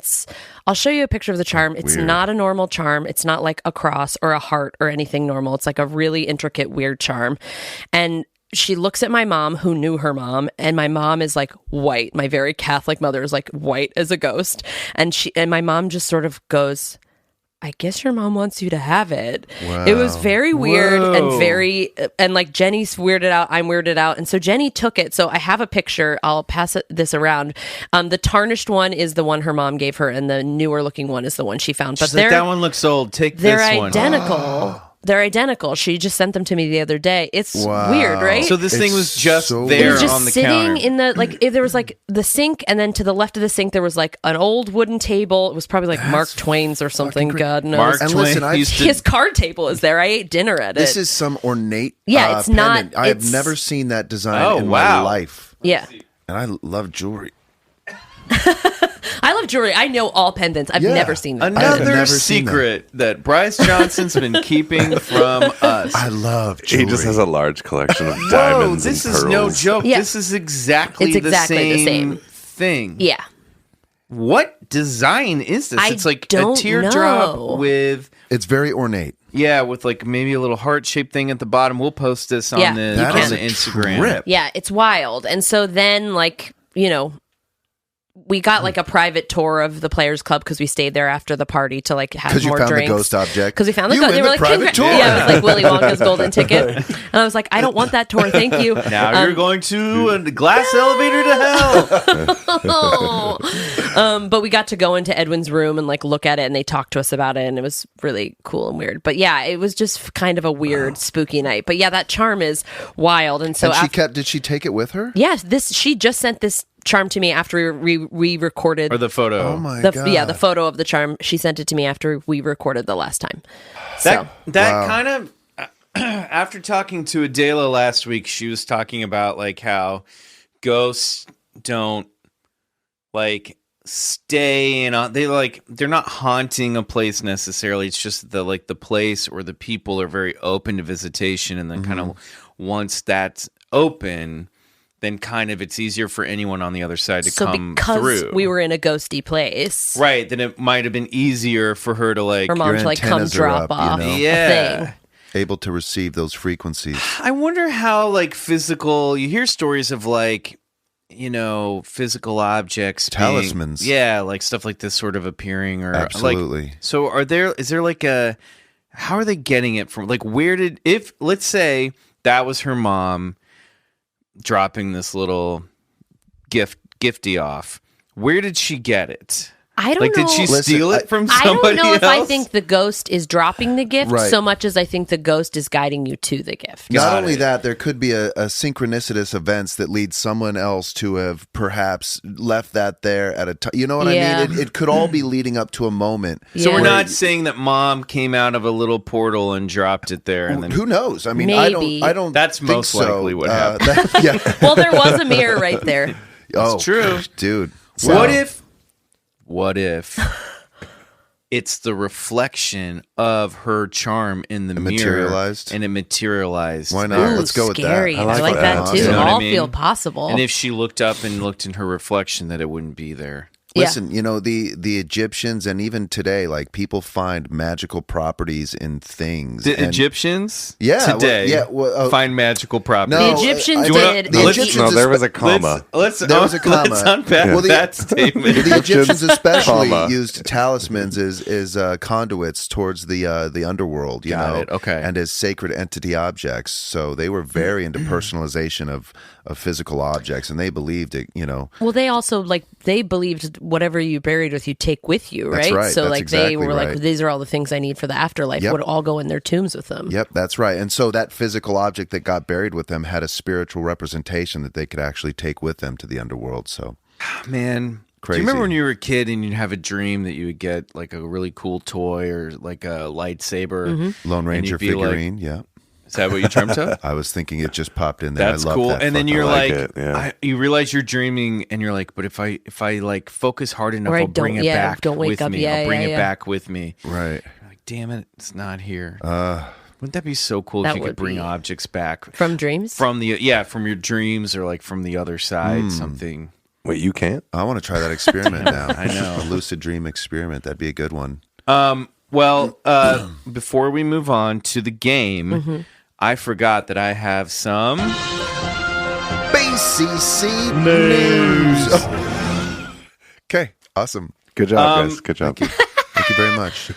[SPEAKER 5] I'll show you a picture of the charm. It's not a normal charm. It's not like a cross or a heart or anything normal. It's like a really intricate, weird charm. And she looks at my mom, who knew her mom, and my mom is like white. My very Catholic mother is like white as a ghost. And my mom just sort of goes, I guess your mom wants you to have it. Wow. It was very weird and like Jenny's weirded out. I'm weirded out. And so Jenny took it. So I have a picture. I'll pass this around. The tarnished one is the one her mom gave her, and the newer looking one is the one she found.
[SPEAKER 2] She's like, that one looks old. Take this one.
[SPEAKER 5] They're identical. They're identical. She just sent them to me the other day. It's weird, right?
[SPEAKER 2] So this thing was just
[SPEAKER 3] so
[SPEAKER 2] there
[SPEAKER 5] it was just
[SPEAKER 2] on the
[SPEAKER 5] sitting
[SPEAKER 2] counter.
[SPEAKER 5] in the if there was like the sink, and then to the left of the sink there was like an old wooden table. It was probably like Mark Twain's or something. God knows.
[SPEAKER 2] Mark
[SPEAKER 3] And
[SPEAKER 2] Twain
[SPEAKER 3] listen,
[SPEAKER 2] used
[SPEAKER 5] His card table is there. I ate dinner at it.
[SPEAKER 3] This is some ornate
[SPEAKER 5] Yeah, it's not-
[SPEAKER 3] pendant. I have
[SPEAKER 5] it's-
[SPEAKER 3] never seen that design
[SPEAKER 2] Oh,
[SPEAKER 3] in
[SPEAKER 2] wow.
[SPEAKER 3] my life.
[SPEAKER 5] Yeah.
[SPEAKER 3] And I love jewelry.
[SPEAKER 5] I love jewelry. I know all pendants. I've
[SPEAKER 3] Yeah.
[SPEAKER 5] never seen that.
[SPEAKER 3] I've
[SPEAKER 2] Another
[SPEAKER 3] never seen
[SPEAKER 2] secret that Bryce Johnson's been keeping from us.
[SPEAKER 3] I love jewelry.
[SPEAKER 4] He just has a large collection of
[SPEAKER 2] Whoa,
[SPEAKER 4] diamonds
[SPEAKER 2] this
[SPEAKER 4] and
[SPEAKER 2] is
[SPEAKER 4] pearls.
[SPEAKER 2] no joke.
[SPEAKER 5] Yeah.
[SPEAKER 2] This is exactly,
[SPEAKER 5] It's exactly the same.
[SPEAKER 2] thing.
[SPEAKER 5] Yeah.
[SPEAKER 2] What design is this?
[SPEAKER 5] I
[SPEAKER 2] It's like a
[SPEAKER 5] don't
[SPEAKER 2] teardrop
[SPEAKER 5] know.
[SPEAKER 2] with
[SPEAKER 3] It's very ornate.
[SPEAKER 2] with like maybe a little heart-shaped thing at the bottom. We'll post this on
[SPEAKER 5] Yeah,
[SPEAKER 2] the,
[SPEAKER 5] you
[SPEAKER 3] That
[SPEAKER 5] can.
[SPEAKER 3] is
[SPEAKER 2] on
[SPEAKER 3] a
[SPEAKER 2] the Instagram.
[SPEAKER 3] trip.
[SPEAKER 5] Yeah, it's wild. And so then, like, we got like a private tour of the Players Club because we stayed there after the party to like have
[SPEAKER 3] Because you
[SPEAKER 5] more
[SPEAKER 3] found
[SPEAKER 5] drinks.
[SPEAKER 3] the ghost object.
[SPEAKER 5] Because we found the
[SPEAKER 3] You
[SPEAKER 5] ghost.
[SPEAKER 3] win
[SPEAKER 5] They were
[SPEAKER 3] the
[SPEAKER 5] like,
[SPEAKER 3] private tour.
[SPEAKER 5] Yeah, it was like Willy Wonka's golden ticket. And I was like, I don't want that tour. Thank you.
[SPEAKER 2] Now you're going to a glass elevator to hell.
[SPEAKER 5] But we got to go into Edwin's room and like look at it, and they talked to us about it, and it was really cool and weird. But yeah, it was just kind of a weird, spooky night. But yeah, that charm is wild. And so
[SPEAKER 3] And did she take it with her?
[SPEAKER 5] yes, she just sent this charm to me after we recorded
[SPEAKER 2] Or the photo.
[SPEAKER 3] Oh my God.
[SPEAKER 5] the photo of the charm. She sent it to me after we recorded the last time. So
[SPEAKER 2] That kind of after talking to Adela last week, she was talking about like how ghosts don't like stay in they're not haunting a place necessarily. It's just the place or the people are very open to visitation, and then kind of once that's open, then kind of it's easier for anyone on the other side to come
[SPEAKER 5] because
[SPEAKER 2] through.
[SPEAKER 5] we were in a ghosty place,
[SPEAKER 2] Right, then it might have been easier for her to like
[SPEAKER 5] her mom to like come
[SPEAKER 3] antennas are
[SPEAKER 5] drop
[SPEAKER 3] up, you
[SPEAKER 5] off
[SPEAKER 3] know?
[SPEAKER 5] a
[SPEAKER 2] Yeah.
[SPEAKER 5] thing.
[SPEAKER 3] Able to receive those frequencies.
[SPEAKER 2] I wonder how like physical, you hear stories of like, physical objects
[SPEAKER 3] Talismans.
[SPEAKER 2] like stuff like this sort of appearing or
[SPEAKER 3] Absolutely.
[SPEAKER 2] like, so is there like how are they getting it from, like, if let's say that was her mom dropping this little gifty off, where did she get it?
[SPEAKER 5] I don't
[SPEAKER 2] Like,
[SPEAKER 5] know.
[SPEAKER 2] did she
[SPEAKER 3] Listen,
[SPEAKER 2] steal it from
[SPEAKER 5] I
[SPEAKER 2] somebody
[SPEAKER 5] don't know if
[SPEAKER 2] else?
[SPEAKER 5] I think the ghost is dropping the gift
[SPEAKER 3] Right.
[SPEAKER 5] so much as I think the ghost is guiding you to the gift.
[SPEAKER 3] Not
[SPEAKER 2] Got
[SPEAKER 3] only
[SPEAKER 2] it.
[SPEAKER 3] that, there could be a synchronicitous events that lead someone else to have perhaps left that there at a time. You know what
[SPEAKER 5] Yeah.
[SPEAKER 3] I mean? It could all be leading up to a moment.
[SPEAKER 2] So we're
[SPEAKER 5] Yeah.
[SPEAKER 2] not saying that mom came out of a little portal and dropped it there, and then
[SPEAKER 3] Who knows? I mean,
[SPEAKER 5] Maybe.
[SPEAKER 3] I don't.
[SPEAKER 2] That's
[SPEAKER 3] think
[SPEAKER 2] most
[SPEAKER 3] so.
[SPEAKER 2] likely what happened.
[SPEAKER 3] Yeah.
[SPEAKER 5] Well, there was a mirror right there.
[SPEAKER 3] Oh,
[SPEAKER 2] true.
[SPEAKER 3] dude.
[SPEAKER 5] So-
[SPEAKER 2] What if it's the reflection of her charm in the mirror
[SPEAKER 3] materialized?
[SPEAKER 2] and it materialized?
[SPEAKER 3] Why not?
[SPEAKER 5] Ooh,
[SPEAKER 3] Let's go with that.
[SPEAKER 5] scary.
[SPEAKER 4] I
[SPEAKER 5] I
[SPEAKER 4] like
[SPEAKER 5] like
[SPEAKER 4] that.
[SPEAKER 5] that too.
[SPEAKER 2] You know what I
[SPEAKER 5] All
[SPEAKER 2] mean?
[SPEAKER 5] feel possible.
[SPEAKER 2] And if she looked up and looked in her reflection, that it wouldn't be there.
[SPEAKER 3] Listen, the Egyptians and even today, like, people find magical properties in things.
[SPEAKER 2] The
[SPEAKER 3] and-
[SPEAKER 2] Egyptians
[SPEAKER 3] Yeah,
[SPEAKER 2] find magical properties.
[SPEAKER 5] The Egyptians
[SPEAKER 3] I think
[SPEAKER 5] did.
[SPEAKER 3] The
[SPEAKER 2] Let's-
[SPEAKER 3] Egyptians
[SPEAKER 4] No, there was a
[SPEAKER 3] espe-
[SPEAKER 4] comma.
[SPEAKER 2] Let's
[SPEAKER 3] There was a comma.
[SPEAKER 2] Let's unpack
[SPEAKER 3] Well,
[SPEAKER 2] that statement.
[SPEAKER 3] The Egyptians especially
[SPEAKER 4] Comma.
[SPEAKER 3] used talismans as conduits towards the underworld, you
[SPEAKER 2] Got
[SPEAKER 3] know,
[SPEAKER 2] it, okay.
[SPEAKER 3] and as sacred entity objects. So they were very into personalization of physical objects, and they believed it. You know,
[SPEAKER 5] Well, they also they believed whatever you buried with you take with you, right?
[SPEAKER 3] That's right.
[SPEAKER 5] So
[SPEAKER 3] That's
[SPEAKER 5] like they
[SPEAKER 3] exactly
[SPEAKER 5] were like,
[SPEAKER 3] right.
[SPEAKER 5] these are all the things I need for the afterlife.
[SPEAKER 3] Yep.
[SPEAKER 5] Would all go in their tombs with them.
[SPEAKER 3] Yep, that's right. And so that physical object that got buried with them had a spiritual representation that they could actually take with them to the underworld. So
[SPEAKER 2] Man,
[SPEAKER 3] Crazy.
[SPEAKER 2] do you remember when you were a kid and you'd have a dream that you would get like a really cool toy or like a lightsaber?
[SPEAKER 5] Mm-hmm.
[SPEAKER 3] Lone
[SPEAKER 2] And
[SPEAKER 3] Ranger
[SPEAKER 2] you'd be like-
[SPEAKER 3] figurine, yeah.
[SPEAKER 2] Is that what you dreamt of?
[SPEAKER 3] I was thinking it just popped in there.
[SPEAKER 2] That's
[SPEAKER 3] I love
[SPEAKER 2] cool.
[SPEAKER 3] that
[SPEAKER 2] And then
[SPEAKER 3] fucking-
[SPEAKER 2] you're
[SPEAKER 4] I like
[SPEAKER 2] like,
[SPEAKER 4] it, yeah.
[SPEAKER 2] you realize you're dreaming, and you're like, but if I like focus hard enough,
[SPEAKER 5] Or I
[SPEAKER 2] I'll bring
[SPEAKER 5] don't-
[SPEAKER 2] it
[SPEAKER 5] yeah,
[SPEAKER 2] back
[SPEAKER 5] don't wake
[SPEAKER 2] with
[SPEAKER 5] up.
[SPEAKER 2] me.
[SPEAKER 5] Yeah,
[SPEAKER 2] I'll bring
[SPEAKER 5] yeah,
[SPEAKER 2] it
[SPEAKER 5] yeah.
[SPEAKER 2] back with me.
[SPEAKER 3] right.
[SPEAKER 2] You're like, damn it, it's not here. Wouldn't that be so cool
[SPEAKER 5] That
[SPEAKER 2] if you could
[SPEAKER 5] would
[SPEAKER 2] bring
[SPEAKER 5] be.
[SPEAKER 2] objects back
[SPEAKER 5] From dreams?
[SPEAKER 2] from your dreams or like from the other side, something.
[SPEAKER 4] Wait, you can't?
[SPEAKER 3] I want to try that experiment now.
[SPEAKER 2] I know.
[SPEAKER 3] A lucid dream experiment. That'd be a good one.
[SPEAKER 2] Well, before we move on to the game, I forgot that I have some
[SPEAKER 3] BCC news. Okay, awesome.
[SPEAKER 4] Good job, guys. Good job.
[SPEAKER 3] Thank you very much.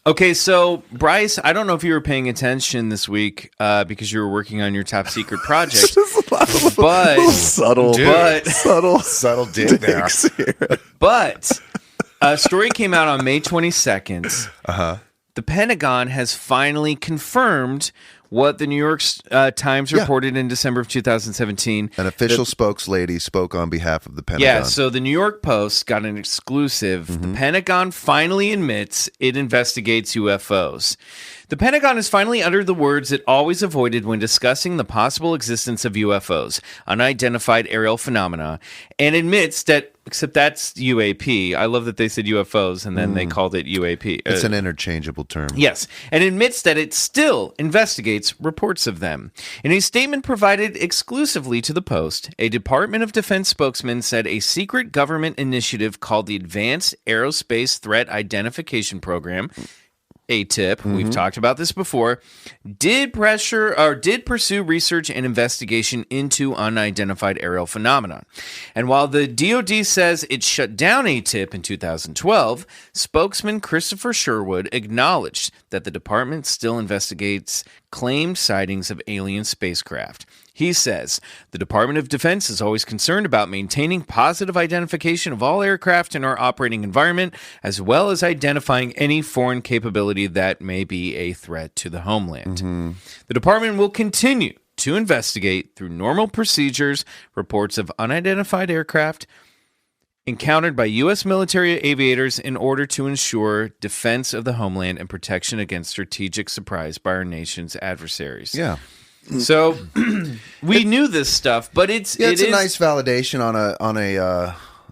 [SPEAKER 2] Okay, so Bryce, I don't know if you were paying attention this week because you were working on your top secret project, but
[SPEAKER 4] Subtle.
[SPEAKER 3] Subtle dig there.
[SPEAKER 2] but a story came out on May 22nd. The Pentagon has finally confirmed what the New York Times reported in December of 2017.
[SPEAKER 3] An official spokeslady spoke on behalf of the Pentagon.
[SPEAKER 2] Yeah, so the New York Post got an exclusive. The Pentagon finally admits it investigates UFOs. The Pentagon has finally uttered the words it always avoided when discussing the possible existence of UFOs, unidentified aerial phenomena, and admits that, except that's UAP. I love that they said UFOs and then they called it UAP.
[SPEAKER 3] It's an interchangeable term.
[SPEAKER 2] Yes, and admits that it still investigates reports of them. In a statement provided exclusively to the Post, a Department of Defense spokesman said a secret government initiative called the Advanced Aerospace Threat Identification Program, ATIP, we've talked about this before, did pursue research and investigation into unidentified aerial phenomena. And while the DoD says it shut down ATIP in 2012, spokesman Christopher Sherwood acknowledged that the department still investigates claimed sightings of alien spacecraft. He says, the Department of Defense is always concerned about maintaining positive identification of all aircraft in our operating environment, as well as identifying any foreign capability that may be a threat to the homeland. The department will continue to investigate through normal procedures reports of unidentified aircraft encountered by U.S. military aviators in order to ensure defense of the homeland and protection against strategic surprise by our nation's adversaries.
[SPEAKER 3] Yeah.
[SPEAKER 2] So we knew this stuff, but it's
[SPEAKER 3] a nice validation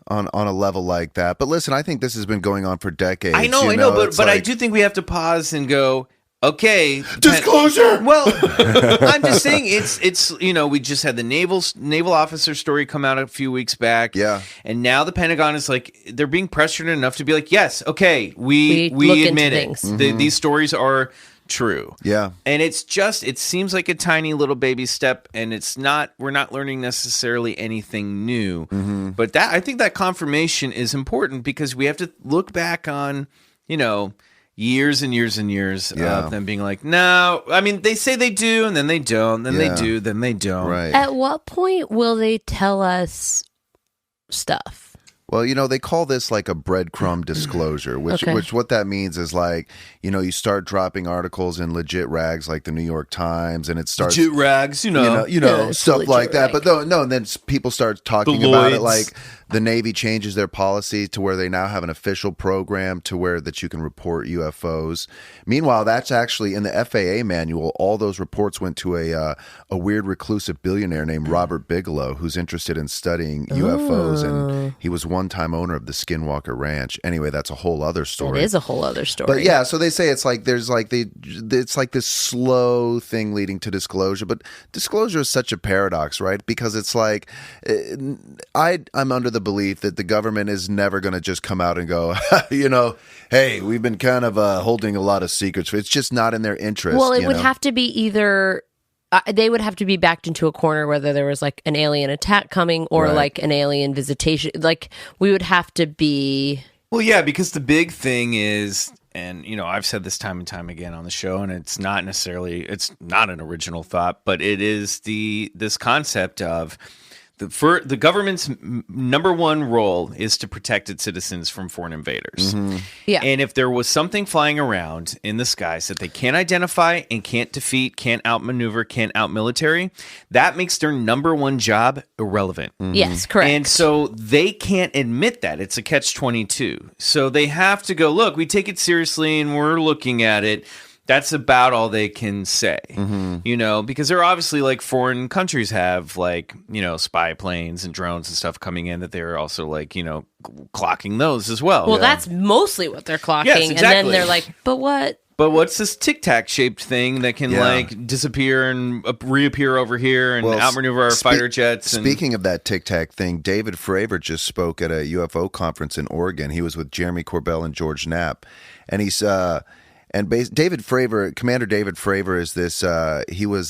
[SPEAKER 3] on a level like that. But listen, I think this has been going on for decades.
[SPEAKER 2] I know, but I do think we have to pause and go, okay,
[SPEAKER 3] disclosure.
[SPEAKER 2] Well, I'm just saying it's we just had the naval officer story come out a few weeks back.
[SPEAKER 3] Yeah.
[SPEAKER 2] And now the Pentagon is like, they're being pressured enough to be like, yes, okay, we
[SPEAKER 5] look
[SPEAKER 2] admit
[SPEAKER 5] into
[SPEAKER 2] it.
[SPEAKER 5] things.
[SPEAKER 2] These stories are true.
[SPEAKER 3] Yeah.
[SPEAKER 2] And it seems like a tiny little baby step, and we're not learning necessarily anything new. But I think that confirmation is important because we have to look back on, years and years and years of them being like, no, I mean, they say they do, and then they don't, then they do, then they don't.
[SPEAKER 3] Right.
[SPEAKER 5] At what point will they tell us stuff?
[SPEAKER 3] Well, they call this like a breadcrumb disclosure, which what that means is like, you start dropping articles in legit rags like the New York Times, and it starts
[SPEAKER 2] legit rags,
[SPEAKER 3] stuff like that. But no, and then people start talking about it like the Navy changes their policy to where they now have an official program to where that you can report UFOs. Meanwhile, that's actually in the FAA manual. All those reports went to a weird reclusive billionaire named Robert Bigelow, who's interested in studying UFOs, and he was one-time owner of the Skinwalker Ranch. Anyway, that's a whole other story.
[SPEAKER 5] It is a whole other story.
[SPEAKER 3] But yeah, so they say it's like it's like this slow thing leading to disclosure. But disclosure is such a paradox, right? Because it's like I'm under the belief that the government is never going to just come out and go, hey, we've been kind of holding a lot of secrets. It's just not in their interest.
[SPEAKER 5] Well, it would have to be either they would have to be backed into a corner, whether there was like an alien attack coming or like an alien visitation. Like we would have to be.
[SPEAKER 2] Well, yeah, because the big thing is, and I've said this time and time again on the show, and it's not an original thought, but it is this concept of the government's number one role is to protect its citizens from foreign invaders.
[SPEAKER 5] Yeah.
[SPEAKER 2] And if there was something flying around in the skies that they can't identify and can't defeat, can't outmaneuver, can't outmilitary, that makes their number one job irrelevant.
[SPEAKER 5] Yes, correct.
[SPEAKER 2] And so they can't admit that. It's a catch-22. So they have to go, look, we take it seriously and we're looking at it. That's about all they can say, because they're obviously like foreign countries have like, spy planes and drones and stuff coming in that they're also like, clocking those as well.
[SPEAKER 5] Well, that's mostly what they're clocking.
[SPEAKER 2] Yes, exactly.
[SPEAKER 5] And then they're like, but what
[SPEAKER 2] But what's this Tic Tac shaped thing that can like disappear and reappear over here and outmaneuver our fighter jets?
[SPEAKER 3] Speaking of that Tic Tac thing, David Fravor just spoke at a UFO conference in Oregon. He was with Jeremy Corbell and George Knapp, and he's David Fravor, Commander David Fravor, is this. He was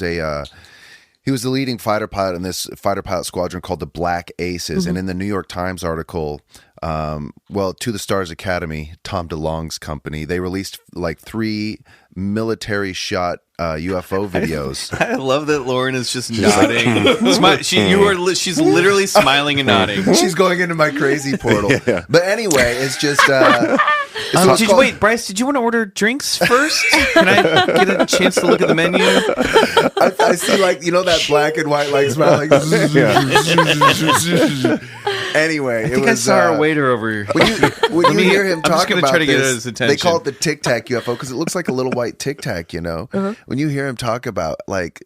[SPEAKER 3] the leading fighter pilot in this fighter pilot squadron called the Black Aces, and in the New York Times article. To the Stars Academy, Tom DeLonge's company, they released like 3 military shot UFO videos.
[SPEAKER 2] I love that Lauren is just nodding. She's literally smiling and nodding.
[SPEAKER 3] She's going into my crazy portal. But anyway, it's just.
[SPEAKER 2] Wait, Bryce, did you want to order drinks first? Can I get a chance to look at the menu?
[SPEAKER 3] I see, like, that black and white, like, smiling. Anyway,
[SPEAKER 2] I think I saw our waiter over here.
[SPEAKER 3] When you hear him talk
[SPEAKER 2] I'm just gonna
[SPEAKER 3] about
[SPEAKER 2] try to get
[SPEAKER 3] this,
[SPEAKER 2] his attention.
[SPEAKER 3] they call it the Tic Tac UFO because it looks like a little white Tic Tac, When you hear him talk about, like,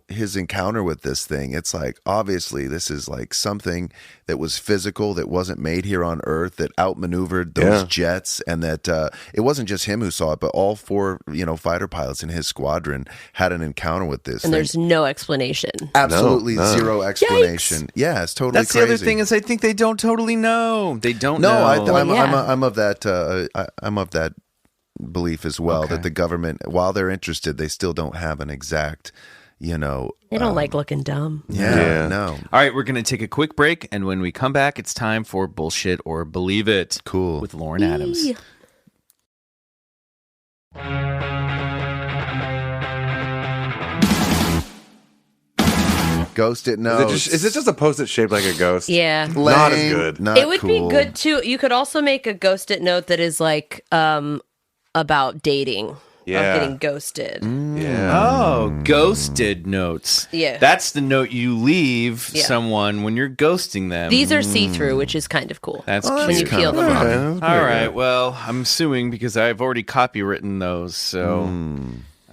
[SPEAKER 3] his encounter with this thing, it's like, obviously, this is like something that was physical, that wasn't made here on Earth, that outmaneuvered those jets, and that it wasn't just him who saw it, but all 4, fighter pilots in his squadron had an encounter with this
[SPEAKER 5] and
[SPEAKER 3] thing.
[SPEAKER 5] there's no explanation.
[SPEAKER 3] Absolutely zero explanation.
[SPEAKER 5] Yikes.
[SPEAKER 3] Yeah, it's totally
[SPEAKER 2] That's
[SPEAKER 3] crazy.
[SPEAKER 2] the other thing is I think they don't totally know. They don't know.
[SPEAKER 3] I'm of that. I'm of that belief as well, that the government, while they're interested, they still don't have an exact,
[SPEAKER 5] They don't like looking dumb.
[SPEAKER 3] No.
[SPEAKER 2] All right, we're going to take a quick break, and when we come back, it's time for Bullshit or Believe It.
[SPEAKER 3] Cool.
[SPEAKER 2] With Lauren Adams.
[SPEAKER 3] Ghost it knows.
[SPEAKER 4] Is it just a Post-it shaped like a ghost?
[SPEAKER 5] Yeah.
[SPEAKER 4] Not as good.
[SPEAKER 3] Not
[SPEAKER 5] It would
[SPEAKER 3] cool.
[SPEAKER 5] be good too. You could also make a ghost it note that is like about dating. Of getting ghosted.
[SPEAKER 2] Oh, ghosted notes.
[SPEAKER 5] Yeah.
[SPEAKER 2] That's the note you leave someone when you're ghosting them.
[SPEAKER 5] These are see-through, which is kind of cool.
[SPEAKER 2] That's
[SPEAKER 5] when
[SPEAKER 2] cute.
[SPEAKER 5] you peel them off.
[SPEAKER 2] All right, well, I'm suing because I've already copywritten those, so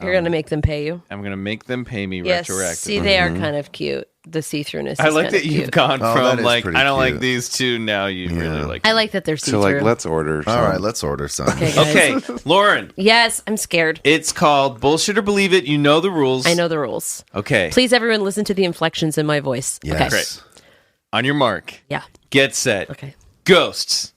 [SPEAKER 5] You're going to make them pay you?
[SPEAKER 2] I'm going to make them pay me
[SPEAKER 5] Yes.
[SPEAKER 2] retroactively.
[SPEAKER 5] See, they are kind of cute. The see-throughness
[SPEAKER 2] I
[SPEAKER 5] is
[SPEAKER 2] like
[SPEAKER 5] kind of
[SPEAKER 2] that you've
[SPEAKER 5] cute.
[SPEAKER 2] gone
[SPEAKER 3] that
[SPEAKER 2] from
[SPEAKER 3] is
[SPEAKER 2] like,
[SPEAKER 3] pretty
[SPEAKER 2] I don't like
[SPEAKER 3] cute.
[SPEAKER 2] these two, now you really like
[SPEAKER 5] I like that they're
[SPEAKER 4] So,
[SPEAKER 5] see-through.
[SPEAKER 4] let's order some.
[SPEAKER 3] All right, let's order some.
[SPEAKER 5] Okay, guys.
[SPEAKER 2] Okay, Lauren,
[SPEAKER 5] Yes, I'm scared.
[SPEAKER 2] it's called Bullshit or Believe It. You know the rules.
[SPEAKER 5] I know the rules.
[SPEAKER 2] Okay.
[SPEAKER 5] Please, everyone, listen to the inflections in my voice.
[SPEAKER 3] Yes.
[SPEAKER 5] Okay.
[SPEAKER 2] Great. On your mark.
[SPEAKER 5] Yeah.
[SPEAKER 2] Get set.
[SPEAKER 5] Okay.
[SPEAKER 2] Ghosts.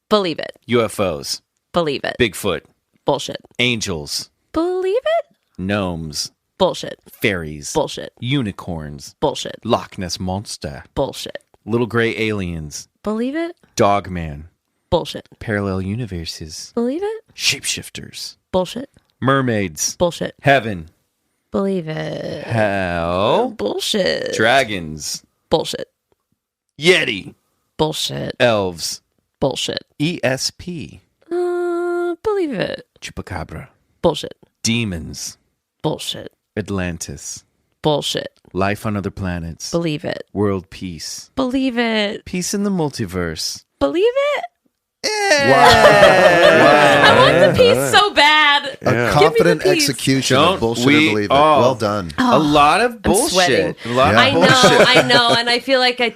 [SPEAKER 5] Believe it.
[SPEAKER 2] UFOs.
[SPEAKER 5] Believe it.
[SPEAKER 2] Bigfoot.
[SPEAKER 5] Bullshit.
[SPEAKER 2] Angels.
[SPEAKER 5] Believe it.
[SPEAKER 2] Gnomes.
[SPEAKER 5] Bullshit.
[SPEAKER 2] Fairies.
[SPEAKER 5] Bullshit.
[SPEAKER 2] Unicorns.
[SPEAKER 5] Bullshit.
[SPEAKER 2] Loch Ness Monster.
[SPEAKER 5] Bullshit.
[SPEAKER 2] Little gray aliens.
[SPEAKER 5] Believe it.
[SPEAKER 2] Dogman.
[SPEAKER 5] Bullshit.
[SPEAKER 2] Parallel universes.
[SPEAKER 5] Believe it.
[SPEAKER 2] Shapeshifters.
[SPEAKER 5] Bullshit.
[SPEAKER 2] Mermaids.
[SPEAKER 5] Bullshit.
[SPEAKER 2] Heaven.
[SPEAKER 5] Believe it.
[SPEAKER 2] Hell.
[SPEAKER 5] Bullshit.
[SPEAKER 2] Dragons.
[SPEAKER 5] Bullshit.
[SPEAKER 2] Yeti.
[SPEAKER 5] Bullshit.
[SPEAKER 2] Elves.
[SPEAKER 5] Bullshit.
[SPEAKER 2] ESP.
[SPEAKER 5] Believe it.
[SPEAKER 2] Chupacabra.
[SPEAKER 5] Bullshit.
[SPEAKER 2] Demons.
[SPEAKER 5] Bullshit.
[SPEAKER 2] Atlantis.
[SPEAKER 5] Bullshit.
[SPEAKER 2] Life on other planets.
[SPEAKER 5] Believe it.
[SPEAKER 2] World peace.
[SPEAKER 5] Believe it.
[SPEAKER 2] Peace in the multiverse.
[SPEAKER 5] Believe it.
[SPEAKER 3] Wow.
[SPEAKER 5] I want the piece so bad.
[SPEAKER 3] A confident
[SPEAKER 5] Give me the piece.
[SPEAKER 3] execution
[SPEAKER 2] Don't
[SPEAKER 3] of bullshit
[SPEAKER 2] we
[SPEAKER 3] or believe it.
[SPEAKER 2] all?
[SPEAKER 3] Well done.
[SPEAKER 2] A lot of
[SPEAKER 5] I'm
[SPEAKER 2] bullshit.
[SPEAKER 5] sweating.
[SPEAKER 2] A lot
[SPEAKER 5] I
[SPEAKER 2] of
[SPEAKER 5] know,
[SPEAKER 2] bullshit.
[SPEAKER 5] I know, and I feel like it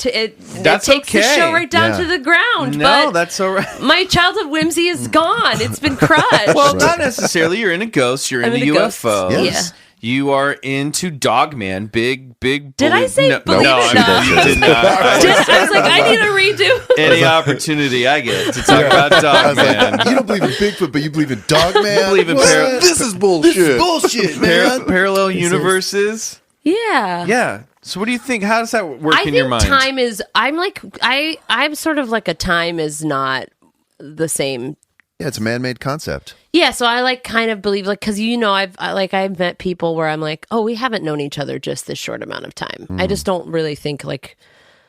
[SPEAKER 2] That's
[SPEAKER 5] takes the
[SPEAKER 2] okay.
[SPEAKER 5] show right down
[SPEAKER 3] Yeah.
[SPEAKER 5] to the ground.
[SPEAKER 2] No,
[SPEAKER 5] but
[SPEAKER 2] that's all right.
[SPEAKER 5] my childhood whimsy is gone. It's been crushed.
[SPEAKER 2] Well, not necessarily. You're in a ghost. You're
[SPEAKER 5] I'm
[SPEAKER 2] into
[SPEAKER 5] in a ghost.
[SPEAKER 2] UFOs.
[SPEAKER 3] Yes.
[SPEAKER 2] You are into Dogman. Big.
[SPEAKER 5] Did I say
[SPEAKER 2] no,
[SPEAKER 5] believe
[SPEAKER 2] no,
[SPEAKER 5] it?
[SPEAKER 2] No, you did not.
[SPEAKER 5] I was like, I need a redo.
[SPEAKER 2] Any opportunity I get to talk about Dogman.
[SPEAKER 3] You don't believe in Bigfoot, but you believe in Dogman?
[SPEAKER 2] I believe in
[SPEAKER 3] What?
[SPEAKER 4] This is bullshit.
[SPEAKER 3] Bullshit, man.
[SPEAKER 2] Parallel universes.
[SPEAKER 5] Yeah.
[SPEAKER 2] Yeah. So what do you think? How does that work
[SPEAKER 5] I
[SPEAKER 2] in
[SPEAKER 5] think
[SPEAKER 2] your mind?
[SPEAKER 5] time is. I'm sort of like a time is not the same.
[SPEAKER 3] Yeah, it's a man-made concept.
[SPEAKER 5] Yeah, so I like kind of believe like because I've met people where I'm like, oh, we haven't known each other just this short amount of time. I just don't really think like.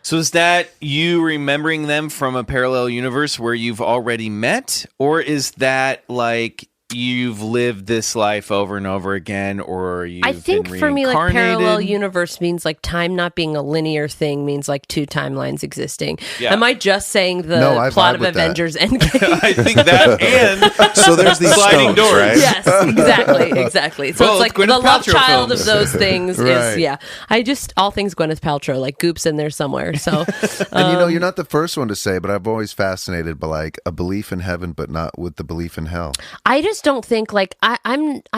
[SPEAKER 2] So is that you remembering them from a parallel universe where you've already met, or is that like you've lived this life over and over again, or you've
[SPEAKER 5] I think
[SPEAKER 2] been
[SPEAKER 5] for me, like parallel
[SPEAKER 2] reincarnated?
[SPEAKER 5] universe means like time not being a linear thing means like two timelines existing.
[SPEAKER 2] Yeah.
[SPEAKER 5] Am I just saying the
[SPEAKER 3] No, I
[SPEAKER 5] plot
[SPEAKER 3] vibe
[SPEAKER 5] of
[SPEAKER 3] with that.
[SPEAKER 5] Avengers Endgame?
[SPEAKER 2] I think that and
[SPEAKER 4] So there's these
[SPEAKER 2] Sliding
[SPEAKER 4] stones,
[SPEAKER 2] doors.
[SPEAKER 4] right?
[SPEAKER 5] Yes, exactly. So
[SPEAKER 2] Well,
[SPEAKER 5] it's like
[SPEAKER 2] Gwyneth
[SPEAKER 5] the love
[SPEAKER 2] Paltrow
[SPEAKER 5] child
[SPEAKER 2] films.
[SPEAKER 5] of those things
[SPEAKER 3] Right.
[SPEAKER 5] is, yeah. I just, all things Gwyneth Paltrow, like Goop's in there somewhere. So,
[SPEAKER 3] And you're not the first one to say, but I've always fascinated by like a belief in heaven, but not with the belief in hell.
[SPEAKER 5] I just don't think like I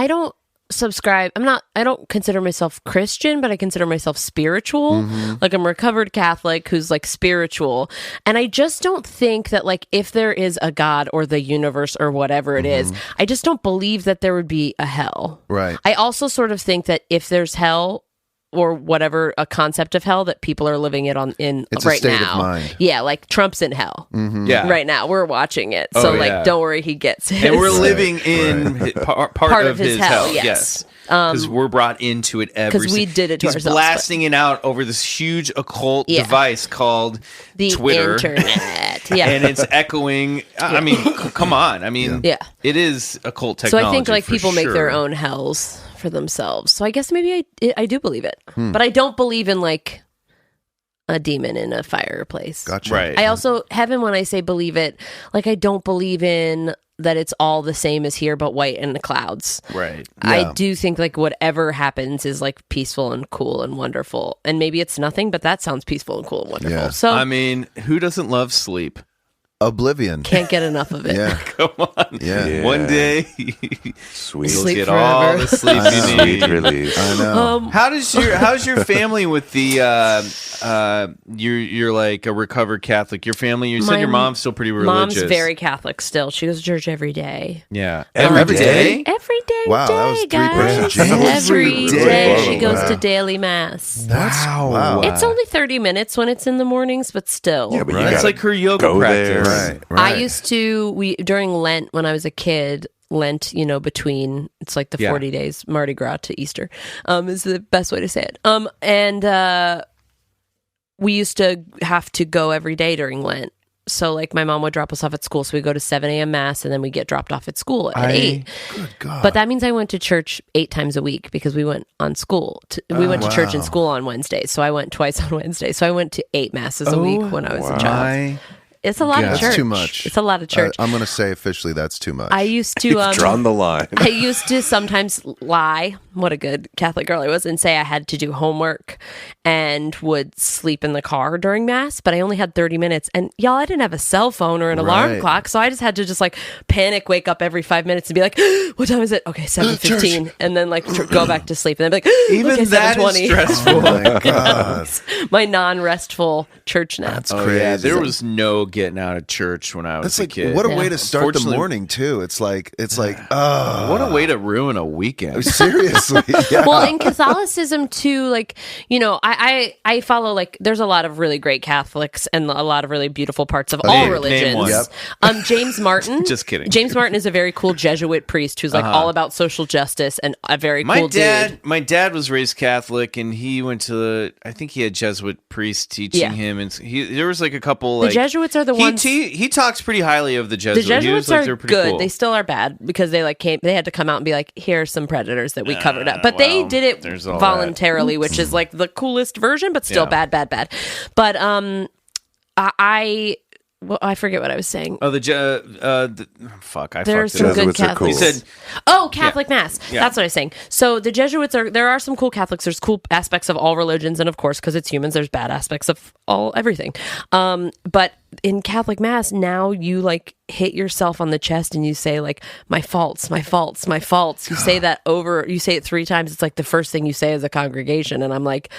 [SPEAKER 5] don't subscribe. I don't consider myself Christian, but I consider myself spiritual. Like I'm a recovered Catholic who's like spiritual. And I just don't think that like if there is a God or the universe or whatever it is, I just don't believe that there would be a hell.
[SPEAKER 3] Right.
[SPEAKER 5] I also sort of think that if there's hell or whatever, a concept of hell, that people are living it in
[SPEAKER 3] It's
[SPEAKER 5] right
[SPEAKER 3] a state
[SPEAKER 5] now.
[SPEAKER 3] of mind.
[SPEAKER 5] Yeah, like Trump's in hell.
[SPEAKER 2] Yeah.
[SPEAKER 5] Right now. We're watching it.
[SPEAKER 2] Oh,
[SPEAKER 5] So
[SPEAKER 2] yeah.
[SPEAKER 5] like don't worry, he gets his.
[SPEAKER 2] And we're living in part of his hell.
[SPEAKER 5] yes.
[SPEAKER 2] Yes. Because we're brought into it every
[SPEAKER 5] 'Cause we did it to
[SPEAKER 2] He's
[SPEAKER 5] ourselves,
[SPEAKER 2] blasting it out over this huge occult
[SPEAKER 5] Yeah.
[SPEAKER 2] device called
[SPEAKER 5] The
[SPEAKER 2] Twitter.
[SPEAKER 5] internet. Yeah.
[SPEAKER 2] And it's echoing. I mean, come on. I mean,
[SPEAKER 5] Yeah.
[SPEAKER 2] it is occult
[SPEAKER 5] So
[SPEAKER 2] technology.
[SPEAKER 5] I think like
[SPEAKER 2] for
[SPEAKER 5] people make their
[SPEAKER 2] sure.
[SPEAKER 5] own hells for themselves. So I guess maybe I do believe it. But I don't believe in like a demon in a fireplace.
[SPEAKER 3] Gotcha.
[SPEAKER 2] Right.
[SPEAKER 5] I also, heaven, when I say believe it, like I don't believe in that it's all the same as here, but white in the clouds.
[SPEAKER 2] Right.
[SPEAKER 5] I do think like whatever happens is like peaceful and cool and wonderful. And maybe it's nothing, but that sounds peaceful and cool and wonderful.
[SPEAKER 3] Yeah.
[SPEAKER 5] So
[SPEAKER 2] I mean, who doesn't love sleep?
[SPEAKER 3] Oblivion.
[SPEAKER 5] can't get enough of it.
[SPEAKER 3] Yeah.
[SPEAKER 2] Come on.
[SPEAKER 3] Yeah.
[SPEAKER 4] Yeah.
[SPEAKER 2] One day
[SPEAKER 4] Sweet.
[SPEAKER 2] you'll
[SPEAKER 5] Sleep
[SPEAKER 2] get all
[SPEAKER 5] forever.
[SPEAKER 2] the sleep
[SPEAKER 3] I know.
[SPEAKER 2] you
[SPEAKER 4] Sweet
[SPEAKER 2] need.
[SPEAKER 4] release.
[SPEAKER 3] I know.
[SPEAKER 2] How's your family with the you're like a recovered Catholic? Your family, you said
[SPEAKER 5] My
[SPEAKER 2] your mom's still pretty religious.
[SPEAKER 5] Mom's very Catholic still. She goes to church every day.
[SPEAKER 2] yeah.
[SPEAKER 3] Every day?
[SPEAKER 5] Every day,
[SPEAKER 3] Wow, that was
[SPEAKER 5] guys.
[SPEAKER 3] 3% change.
[SPEAKER 5] Every
[SPEAKER 3] Every
[SPEAKER 5] day
[SPEAKER 3] day.
[SPEAKER 5] she goes
[SPEAKER 3] Wow.
[SPEAKER 5] to daily mass.
[SPEAKER 3] Wow.
[SPEAKER 5] It's only 30 minutes when it's in the mornings, but still.
[SPEAKER 4] Yeah, but
[SPEAKER 3] Right.
[SPEAKER 4] you
[SPEAKER 2] It's
[SPEAKER 4] gotta
[SPEAKER 2] like her yoga
[SPEAKER 4] go
[SPEAKER 2] practice.
[SPEAKER 4] there.
[SPEAKER 3] Right. Right.
[SPEAKER 5] I used to, during Lent when I was a kid, Lent, between, it's like the
[SPEAKER 2] Yeah.
[SPEAKER 5] 40 days, Mardi Gras to Easter, is the best way to say it. And we used to have to go every day during Lent. So like my mom would drop us off at school. So we go to 7 a.m. mass and then we get dropped off at school at 8.
[SPEAKER 3] Good God.
[SPEAKER 5] But that means I went to church 8 times a week because we went on school. We went to church and
[SPEAKER 3] wow.
[SPEAKER 5] school on Wednesdays. So I went twice on Wednesday. So I went to 8 masses a week when I was a child. It's a lot of
[SPEAKER 3] That's
[SPEAKER 5] church.
[SPEAKER 3] too much.
[SPEAKER 5] It's a lot of church.
[SPEAKER 3] I'm going to say officially that's too much.
[SPEAKER 5] I used to
[SPEAKER 4] You've drawn the line.
[SPEAKER 5] I used to sometimes lie, what a good Catholic girl I was, and say I had to do homework and would sleep in the car during mass, but I only had 30 minutes. And y'all, I didn't have a cell phone or an alarm
[SPEAKER 3] Right.
[SPEAKER 5] clock, so I just had to just like panic, wake up every 5 minutes and be like, what time is it? Okay, 7:15, and then like go back to sleep, and then be like,
[SPEAKER 2] Even
[SPEAKER 5] okay,
[SPEAKER 2] that is
[SPEAKER 5] 7:20.
[SPEAKER 2] stressful.
[SPEAKER 3] Oh my God.
[SPEAKER 5] My non-restful church nap.
[SPEAKER 3] That's
[SPEAKER 2] Oh,
[SPEAKER 3] crazy.
[SPEAKER 2] yeah, there was no getting out of church when I was
[SPEAKER 3] That's
[SPEAKER 2] a
[SPEAKER 3] like
[SPEAKER 2] kid.
[SPEAKER 3] what a
[SPEAKER 5] Yeah.
[SPEAKER 3] way to start the
[SPEAKER 2] Unfortunately-
[SPEAKER 3] morning too. It's like
[SPEAKER 2] What a way to ruin a weekend.
[SPEAKER 3] seriously. Yeah.
[SPEAKER 5] Well, in Catholicism too, like, I follow, like, there's a lot of really great Catholics and a lot of really beautiful parts of all
[SPEAKER 2] name
[SPEAKER 5] religions.
[SPEAKER 2] one.
[SPEAKER 3] Yep.
[SPEAKER 5] James Martin.
[SPEAKER 2] Just kidding.
[SPEAKER 5] James Martin is a very cool Jesuit priest who's like all about social justice and a very
[SPEAKER 2] My
[SPEAKER 5] cool dude.
[SPEAKER 2] my dad was raised Catholic, and he went to. I think he had Jesuit priests teaching
[SPEAKER 5] Yeah.
[SPEAKER 2] him, and there was like a couple.
[SPEAKER 5] The
[SPEAKER 2] Like,
[SPEAKER 5] Jesuits are the ones.
[SPEAKER 2] He talks pretty highly of the Jesuits.
[SPEAKER 5] The
[SPEAKER 2] He was
[SPEAKER 5] Jesuits
[SPEAKER 2] like,
[SPEAKER 5] are
[SPEAKER 2] they're pretty
[SPEAKER 5] good.
[SPEAKER 2] cool.
[SPEAKER 5] They still are bad because they they had to come out and be like, here are some predators that we covered up. But they
[SPEAKER 2] well,
[SPEAKER 5] did
[SPEAKER 2] there's
[SPEAKER 5] it
[SPEAKER 2] all
[SPEAKER 5] voluntarily, which is like the coolest version, but still
[SPEAKER 2] Yeah.
[SPEAKER 5] bad. But I forget what I was saying.
[SPEAKER 2] Oh, fuck! I
[SPEAKER 5] There's
[SPEAKER 2] fucked it
[SPEAKER 5] some
[SPEAKER 2] up.
[SPEAKER 5] good
[SPEAKER 4] Jesuits are
[SPEAKER 5] Catholics.
[SPEAKER 4] cool.
[SPEAKER 2] He said,
[SPEAKER 5] Oh, Catholic Mass.
[SPEAKER 2] Yeah.
[SPEAKER 5] That's what I was saying. So the Jesuits there are some cool Catholics. There's cool aspects of all religions. And of course, because it's humans, there's bad aspects of everything. But in Catholic Mass, now you like hit yourself on the chest and you say like, my faults, my faults, my faults. You say that you say it 3 times. It's like the first thing you say as a congregation. And I'm like,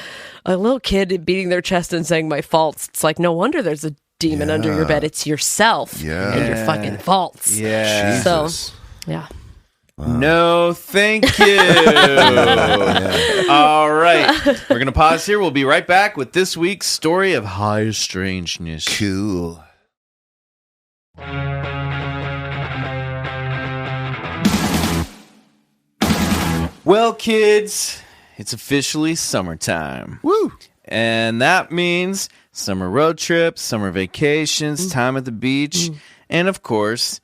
[SPEAKER 5] a little kid beating their chest and saying my faults. It's like, no wonder there's a demon under your bed. It's yourself and your fucking faults.
[SPEAKER 2] Yeah.
[SPEAKER 5] So,
[SPEAKER 3] Jesus.
[SPEAKER 5] yeah.
[SPEAKER 2] No, thank you. All right. We're going to pause here. We'll be right back with this week's story of high strangeness.
[SPEAKER 3] Cool.
[SPEAKER 2] Well, kids, it's officially summertime.
[SPEAKER 3] Woo.
[SPEAKER 2] And that means summer road trips, summer vacations, time at the beach, and of course,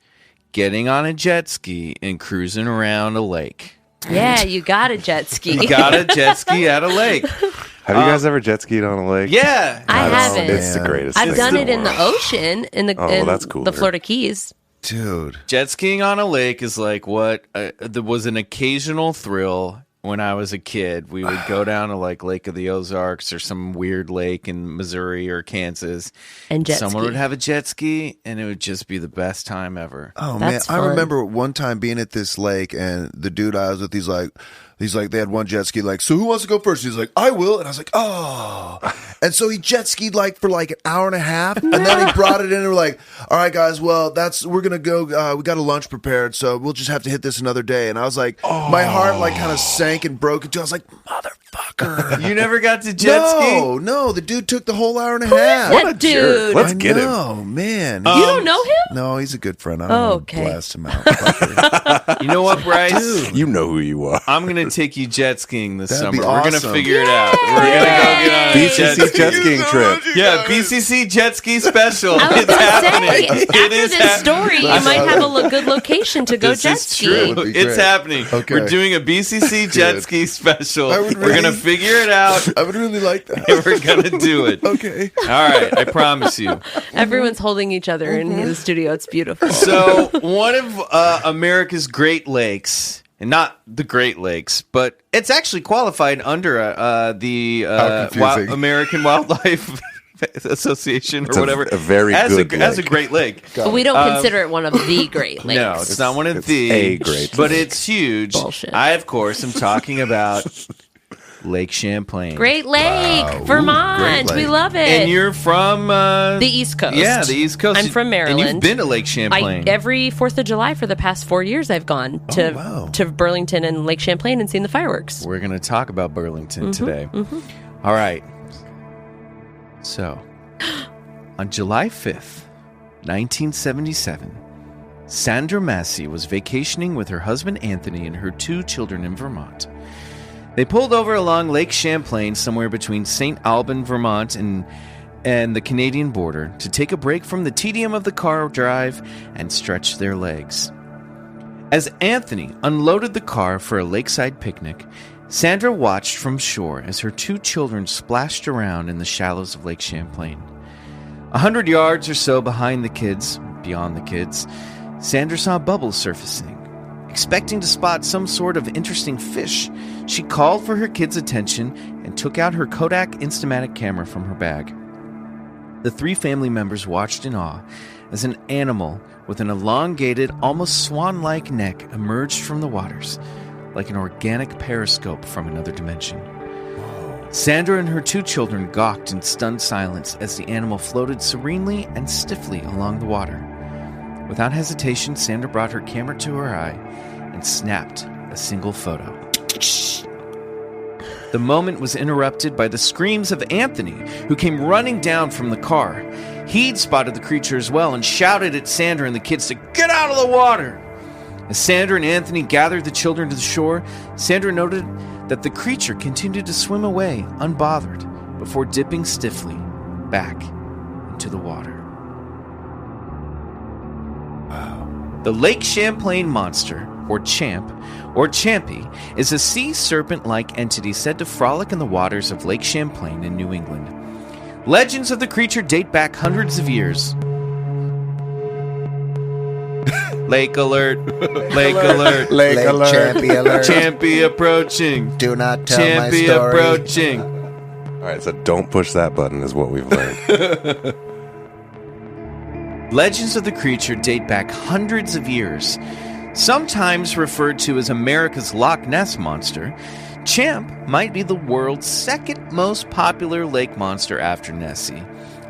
[SPEAKER 2] getting on a jet ski and cruising around a lake.
[SPEAKER 5] Yeah, you got a jet ski.
[SPEAKER 2] You got a jet ski at a lake.
[SPEAKER 4] Have you guys ever jet skied on a lake?
[SPEAKER 2] Yeah.
[SPEAKER 5] I
[SPEAKER 4] That's-
[SPEAKER 5] haven't.
[SPEAKER 4] It's the greatest.
[SPEAKER 5] I've
[SPEAKER 4] thing
[SPEAKER 5] done
[SPEAKER 4] in
[SPEAKER 5] it in the
[SPEAKER 4] world.
[SPEAKER 5] ocean in the
[SPEAKER 4] Oh,
[SPEAKER 5] in
[SPEAKER 4] that's cooler.
[SPEAKER 5] the Florida Keys.
[SPEAKER 3] Dude.
[SPEAKER 2] Jet skiing on a lake is like what there was an occasional thrill when I was a kid. We would go down to like Lake of the Ozarks or some weird lake in Missouri or Kansas.
[SPEAKER 5] And jet
[SPEAKER 2] Someone
[SPEAKER 5] ski.
[SPEAKER 2] would have a jet ski, and it would just be the best time ever.
[SPEAKER 3] Oh
[SPEAKER 5] That's
[SPEAKER 3] man, I
[SPEAKER 5] fun.
[SPEAKER 3] remember one time being at this lake, and the dude I was with, he's like, they had one jet ski, like, so who wants to go first? He's like, I will, and I was like, oh, and so he jet skied like for like an hour and a half, and then he brought it in, and we're like, all right, guys, well, we're gonna go. We got a lunch prepared, so we'll just have to hit this another day. And I was like, my heart like kind of sank and broke into. I was like, motherfucker.
[SPEAKER 2] You never got to jet ski?
[SPEAKER 3] No, the dude took the whole hour and a half.
[SPEAKER 5] That dude.
[SPEAKER 4] Let's get him.
[SPEAKER 3] Oh man,
[SPEAKER 5] You don't know him?
[SPEAKER 3] no, he's a good friend. I don't want to
[SPEAKER 5] okay.
[SPEAKER 3] blast him out.
[SPEAKER 2] You know what, Bryce?
[SPEAKER 4] You know who you are.
[SPEAKER 2] I'm gonna take you jet skiing this
[SPEAKER 3] That'd be
[SPEAKER 2] summer. We're gonna
[SPEAKER 3] awesome.
[SPEAKER 2] figure it out. We're gonna go get on a
[SPEAKER 4] BCC jet skiing trip.
[SPEAKER 2] Yeah, BCC jet ski special.
[SPEAKER 5] I was
[SPEAKER 2] It's
[SPEAKER 5] going to
[SPEAKER 2] happening.
[SPEAKER 5] say,
[SPEAKER 2] It
[SPEAKER 5] after
[SPEAKER 2] is
[SPEAKER 5] this
[SPEAKER 2] happening.
[SPEAKER 5] story, you might have a good location to go
[SPEAKER 2] This
[SPEAKER 5] jet
[SPEAKER 2] is
[SPEAKER 5] skiing.
[SPEAKER 2] true.
[SPEAKER 3] Would be
[SPEAKER 2] It's
[SPEAKER 3] great.
[SPEAKER 2] happening.
[SPEAKER 3] Okay.
[SPEAKER 2] We're doing a BCC jet
[SPEAKER 3] Good.
[SPEAKER 2] ski special.
[SPEAKER 3] I would
[SPEAKER 2] We're gonna
[SPEAKER 3] really-
[SPEAKER 2] figure it out.
[SPEAKER 3] I would really like that.
[SPEAKER 2] And we're gonna do it.
[SPEAKER 3] Okay.
[SPEAKER 2] All right, I promise you.
[SPEAKER 5] Everyone's holding each other in the studio. It's beautiful.
[SPEAKER 2] So, one of America's Great Lakes, and not the Great Lakes, but it's actually qualified under the
[SPEAKER 3] How confusing.
[SPEAKER 2] American Wildlife Association or
[SPEAKER 4] It's
[SPEAKER 2] whatever.
[SPEAKER 4] a very
[SPEAKER 2] as
[SPEAKER 4] good
[SPEAKER 2] as a
[SPEAKER 4] lake.
[SPEAKER 2] Great Lake.
[SPEAKER 5] But we don't consider it one of the Great Lakes.
[SPEAKER 2] No, it's not one of
[SPEAKER 4] it's
[SPEAKER 2] the
[SPEAKER 4] a great
[SPEAKER 2] but
[SPEAKER 4] lake.
[SPEAKER 2] it's huge.
[SPEAKER 5] Bullshit.
[SPEAKER 2] I, of course, am talking about Lake Champlain.
[SPEAKER 5] Great Lake,
[SPEAKER 3] Wow. Ooh,
[SPEAKER 5] Vermont.
[SPEAKER 3] Great
[SPEAKER 5] We
[SPEAKER 3] Lake.
[SPEAKER 5] love it.
[SPEAKER 2] And you're from
[SPEAKER 5] the East Coast.
[SPEAKER 2] Yeah, the East Coast.
[SPEAKER 5] I'm from Maryland.
[SPEAKER 2] And you've been to Lake Champlain.
[SPEAKER 5] Every 4th of July for the past 4 years, I've gone to
[SPEAKER 3] wow.
[SPEAKER 5] to Burlington and Lake Champlain and seen the fireworks.
[SPEAKER 2] We're going to talk about Burlington
[SPEAKER 5] Mm-hmm,
[SPEAKER 2] today. All right. So, on July 5th, 1977, Sandra Massey was vacationing with her husband Anthony and her 2 children in Vermont. They pulled over along Lake Champlain, somewhere between St. Alban, Vermont, and the Canadian border, to take a break from the tedium of the car drive and stretch their legs. As Anthony unloaded the car for a lakeside picnic, Sandra watched from shore as her 2 children splashed around in the shallows of Lake Champlain. 100 yards or so beyond the kids, Sandra saw bubbles surfacing. Expecting to spot some sort of interesting fish, she called for her kids' attention and took out her Kodak Instamatic camera from her bag. The 3 family members watched in awe as an animal with an elongated, almost swan-like neck emerged from the waters, like an organic periscope from another dimension. Sandra and her 2 children gawked in stunned silence as the animal floated serenely and stiffly along the water. Without hesitation, Sandra brought her camera to her eye and snapped a single photo. The moment was interrupted by the screams of Anthony, who came running down from the car. He'd spotted the creature as well and shouted at Sandra and the kids to get out of the water. As Sandra and Anthony gathered the children to the shore, Sandra noted that the creature continued to swim away, unbothered, before dipping stiffly back into the water. Wow. The Lake Champlain monster, or Champ, or Champy, is a sea serpent-like entity said to frolic in the waters of Lake Champlain in New England. Legends of the creature date back hundreds of years. Lake alert! Lake alert!
[SPEAKER 6] Lake Champy alert.
[SPEAKER 2] Champy approaching!
[SPEAKER 6] Do not tell my
[SPEAKER 2] Champy
[SPEAKER 6] story.
[SPEAKER 2] approaching!
[SPEAKER 4] All right, so don't push that button is what we've learned.
[SPEAKER 2] Legends of the creature date back hundreds of years. Sometimes referred to as America's Loch Ness Monster, Champ might be the world's second most popular lake monster after Nessie,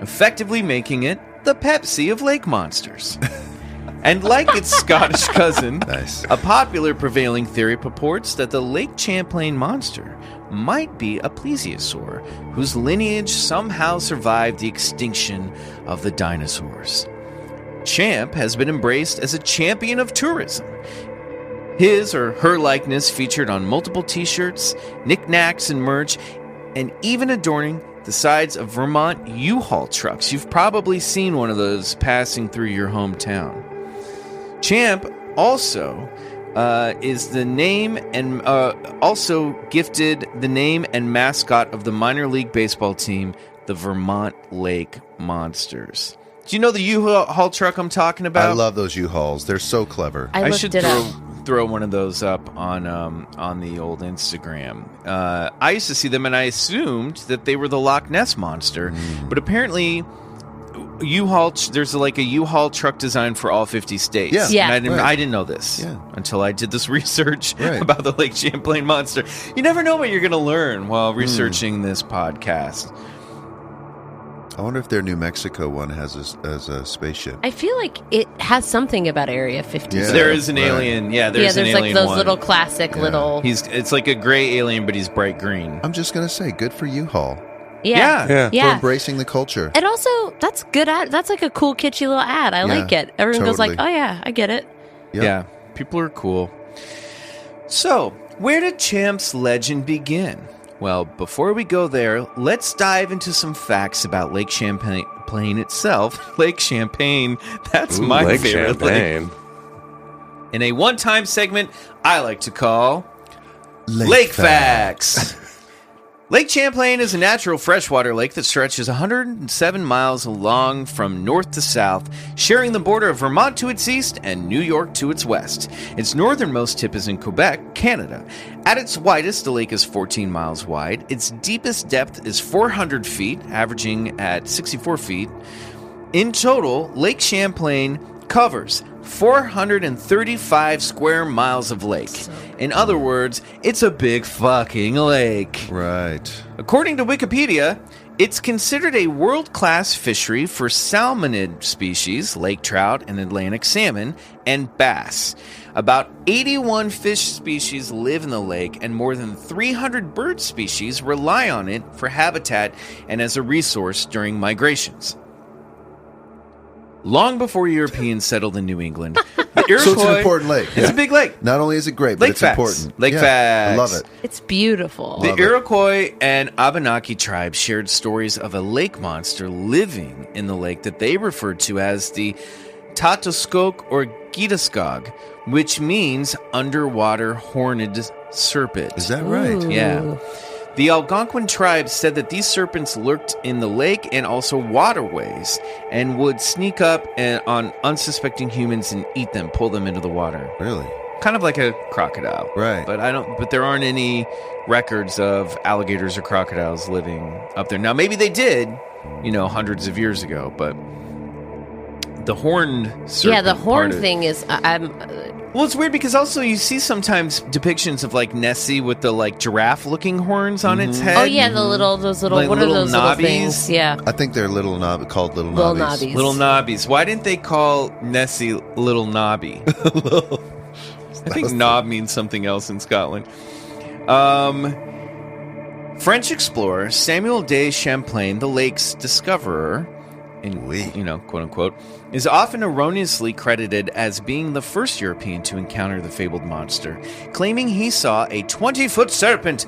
[SPEAKER 2] effectively making it the Pepsi of lake monsters. And like its Scottish cousin,
[SPEAKER 3] Nice.
[SPEAKER 2] a popular prevailing theory purports that the Lake Champlain monster might be a plesiosaur whose lineage somehow survived the extinction of the dinosaurs. Champ has been embraced as a champion of tourism. His or her likeness featured on multiple t-shirts, knickknacks, and merch, and even adorning the sides of Vermont U-Haul trucks. You've probably seen one of those passing through your hometown. Champ also is the name and also gifted the name and mascot of the minor league baseball team, the Vermont Lake Monsters. Do you know the U-Haul truck I'm talking about?
[SPEAKER 3] I love those U-Hauls. They're so clever.
[SPEAKER 5] I looked
[SPEAKER 2] should
[SPEAKER 5] it up.
[SPEAKER 2] throw one of those up on the old Instagram. I used to see them, and I assumed that they were the Loch Ness monster, but apparently. U-Haul. There's like a U-Haul truck design for all 50 states.
[SPEAKER 3] Yeah.
[SPEAKER 5] Yeah.
[SPEAKER 2] And
[SPEAKER 3] Right.
[SPEAKER 2] I didn't know this until I did this research
[SPEAKER 3] Right.
[SPEAKER 2] about the Lake Champlain monster. You never know what you're going to learn while researching this podcast.
[SPEAKER 3] I wonder if their New Mexico one has a spaceship.
[SPEAKER 5] I feel like it has something about Area 50.
[SPEAKER 3] Yeah.
[SPEAKER 2] There is an
[SPEAKER 3] right.
[SPEAKER 2] alien. Yeah,
[SPEAKER 5] Yeah,
[SPEAKER 2] there's an
[SPEAKER 5] there's
[SPEAKER 2] alien
[SPEAKER 5] like those
[SPEAKER 2] one.
[SPEAKER 5] little classic little.
[SPEAKER 2] It's like a gray alien, but he's bright green.
[SPEAKER 3] I'm just gonna say, good for U-Haul
[SPEAKER 5] Yeah.
[SPEAKER 3] for embracing the culture.
[SPEAKER 5] And also, that's good ad. That's like a cool, kitschy little ad. I like it. Everyone goes like,
[SPEAKER 3] totally.
[SPEAKER 5] "Oh yeah, I get it."
[SPEAKER 2] Yeah, people are cool. So, where did Champ's legend begin? Well, before we go there, let's dive into some facts about Lake Champlain itself. Lake Champlain, that's my
[SPEAKER 4] Lake
[SPEAKER 2] favorite lake.
[SPEAKER 4] Champlain.
[SPEAKER 2] In a one-time segment I like to call Lake Facts. Lake Champlain is a natural freshwater lake that stretches 107 miles long from north to south, sharing the border of Vermont to its east and New York to its west. Its northernmost tip is in Quebec, Canada. At its widest, the lake is 14 miles wide. Its deepest depth is 400 feet, averaging at 64 feet. In total, Lake Champlain covers 435 square miles of lake. In other words, it's a big fucking lake.
[SPEAKER 3] Right.
[SPEAKER 2] According to Wikipedia, it's considered a world-class fishery for salmonid species, lake trout and Atlantic salmon, and bass. About 81 fish species live in the lake, and more than 300 bird species rely on it for habitat and as a resource during migrations. Long before Europeans settled in New England, the Iroquois...
[SPEAKER 3] So it's an important lake.
[SPEAKER 2] It's a big lake.
[SPEAKER 3] Not only is it great, but
[SPEAKER 2] Lake
[SPEAKER 3] it's
[SPEAKER 2] facts.
[SPEAKER 3] important.
[SPEAKER 2] Lake
[SPEAKER 3] I
[SPEAKER 2] facts.
[SPEAKER 3] love it.
[SPEAKER 5] It's beautiful.
[SPEAKER 2] The
[SPEAKER 3] Love it.
[SPEAKER 2] Iroquois and Abenaki tribes shared stories of a lake monster living in the lake that they referred to as the Tatoskok or Gitaskog, which means underwater horned serpent.
[SPEAKER 3] Is that right?
[SPEAKER 5] Ooh.
[SPEAKER 2] Yeah. The Algonquin tribes said that these serpents lurked in the lake and also waterways and would sneak up on unsuspecting humans and eat them, pull them into the water.
[SPEAKER 3] Really?
[SPEAKER 2] Kind of like a crocodile.
[SPEAKER 3] Right.
[SPEAKER 2] But there aren't any records of alligators or crocodiles living up there. Now maybe they did, hundreds of years ago, but the horned serpent.
[SPEAKER 5] Yeah, the horn
[SPEAKER 2] part of-
[SPEAKER 5] thing is.
[SPEAKER 2] Well, it's weird because also you see sometimes depictions of like Nessie with the like giraffe-looking horns on its head.
[SPEAKER 5] Oh yeah, those little.
[SPEAKER 2] Like
[SPEAKER 5] what
[SPEAKER 2] little
[SPEAKER 5] are those little
[SPEAKER 2] knobbies?
[SPEAKER 5] things? Yeah,
[SPEAKER 3] I think they're called little
[SPEAKER 5] little
[SPEAKER 3] knobbies.
[SPEAKER 5] knobbies.
[SPEAKER 2] Little knobbies. Why didn't they call Nessie Little Nobby? I think knob means something else in Scotland. French explorer Samuel de Champlain, the lake's discoverer, quote unquote, is often erroneously credited as being the first European to encounter the fabled monster, claiming he saw a 20-foot serpent.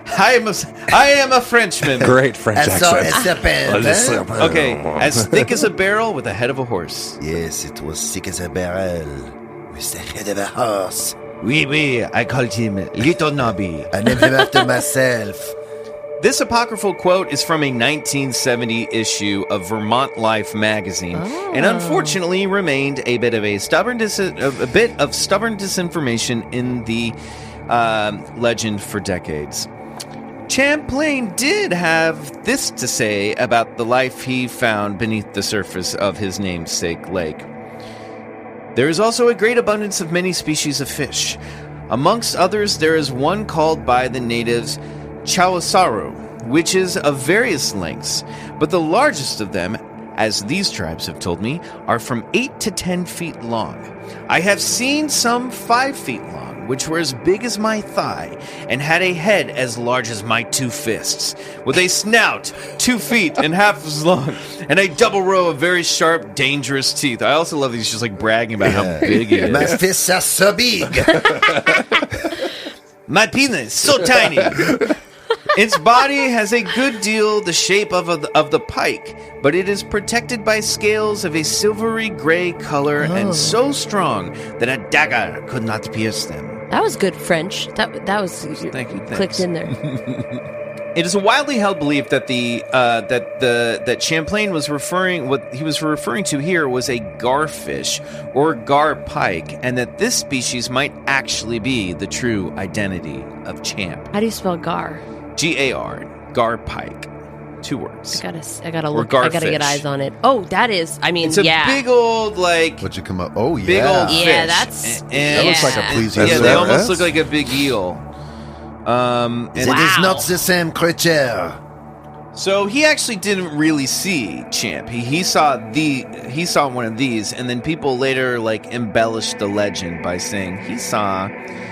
[SPEAKER 2] I am a Frenchman.
[SPEAKER 4] Great French
[SPEAKER 6] So
[SPEAKER 4] accent.
[SPEAKER 6] it's a pen.
[SPEAKER 2] Okay, as thick as a barrel with a head of a horse.
[SPEAKER 6] Yes, it was thick as a barrel with the head of a horse.
[SPEAKER 2] Oui, I called him Little Nobby.
[SPEAKER 6] I named him after myself.
[SPEAKER 2] This apocryphal quote is from a 1970 issue of Vermont Life magazine, and unfortunately remained a bit of stubborn disinformation in the legend for decades. Champlain did have this to say about the life he found beneath the surface of his namesake lake. There is also a great abundance of many species of fish. Amongst others, there is one called by the natives Chawasaru, which is of various lengths, but the largest of them, as these tribes have told me, are from 8 to 10 feet long. I have seen some 5 feet long, which were as big as my thigh, and had a head as large as my 2 fists, with a snout 2 feet and half as long, and a double row of very sharp, dangerous teeth. I also love these just like bragging about how big it
[SPEAKER 6] My
[SPEAKER 2] is.
[SPEAKER 6] fists are so big.
[SPEAKER 2] My penis, so tiny. Its body has a good deal the shape of the pike, but it is protected by scales of a silvery gray color and so strong that a dagger could not pierce them.
[SPEAKER 5] That was good French. That was
[SPEAKER 2] Thank you.
[SPEAKER 5] clicked in there.
[SPEAKER 2] It is a widely held belief that that Champlain was what he was referring to here was a garfish or gar pike, and that this species might actually be the true identity of Champ.
[SPEAKER 5] How do you spell gar?
[SPEAKER 2] Gar, gar pike. 2 words.
[SPEAKER 5] I gotta look. I gotta get eyes on it. Oh, that is. I mean,
[SPEAKER 2] it's a big old
[SPEAKER 3] What'd you come up? Oh yeah,
[SPEAKER 2] big old fish.
[SPEAKER 5] Yeah, that's.
[SPEAKER 3] That looks like a plesiosaur.
[SPEAKER 2] Yeah, they almost look like a big eel.
[SPEAKER 6] It is not the same creature.
[SPEAKER 2] So he actually didn't really see Champ. He saw one of these, and then people later embellished the legend by saying he saw.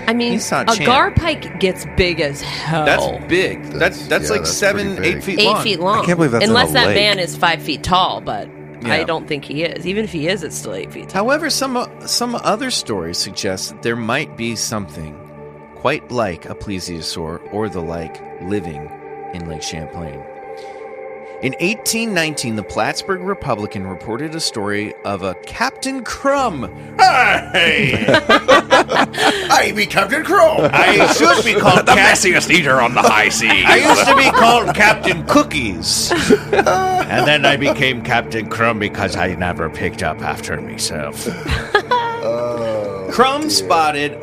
[SPEAKER 5] I mean,
[SPEAKER 2] he saw
[SPEAKER 5] a
[SPEAKER 2] Champ.
[SPEAKER 5] gar pike gets big as hell.
[SPEAKER 2] That's big. That's like 7, 8 feet long.
[SPEAKER 5] 8 feet long.
[SPEAKER 4] I can't believe that's
[SPEAKER 5] unless
[SPEAKER 4] in a
[SPEAKER 5] that
[SPEAKER 4] lake.
[SPEAKER 5] man is 5 feet tall, but
[SPEAKER 2] Yeah.
[SPEAKER 5] I don't think he is. Even if he is, it's still 8 feet tall.
[SPEAKER 2] However, some other stories suggest that there might be something quite like a plesiosaur or the like living in Lake Champlain. In 1819, the Plattsburgh Republican reported a story of a Captain Crumb. Hey!
[SPEAKER 6] I be Captain Crow.
[SPEAKER 2] I should be called
[SPEAKER 1] The messiest eater on the high seas.
[SPEAKER 2] I used to be called Captain Cookies. And then I became Captain Crumb because I never picked up after myself. Crumb spotted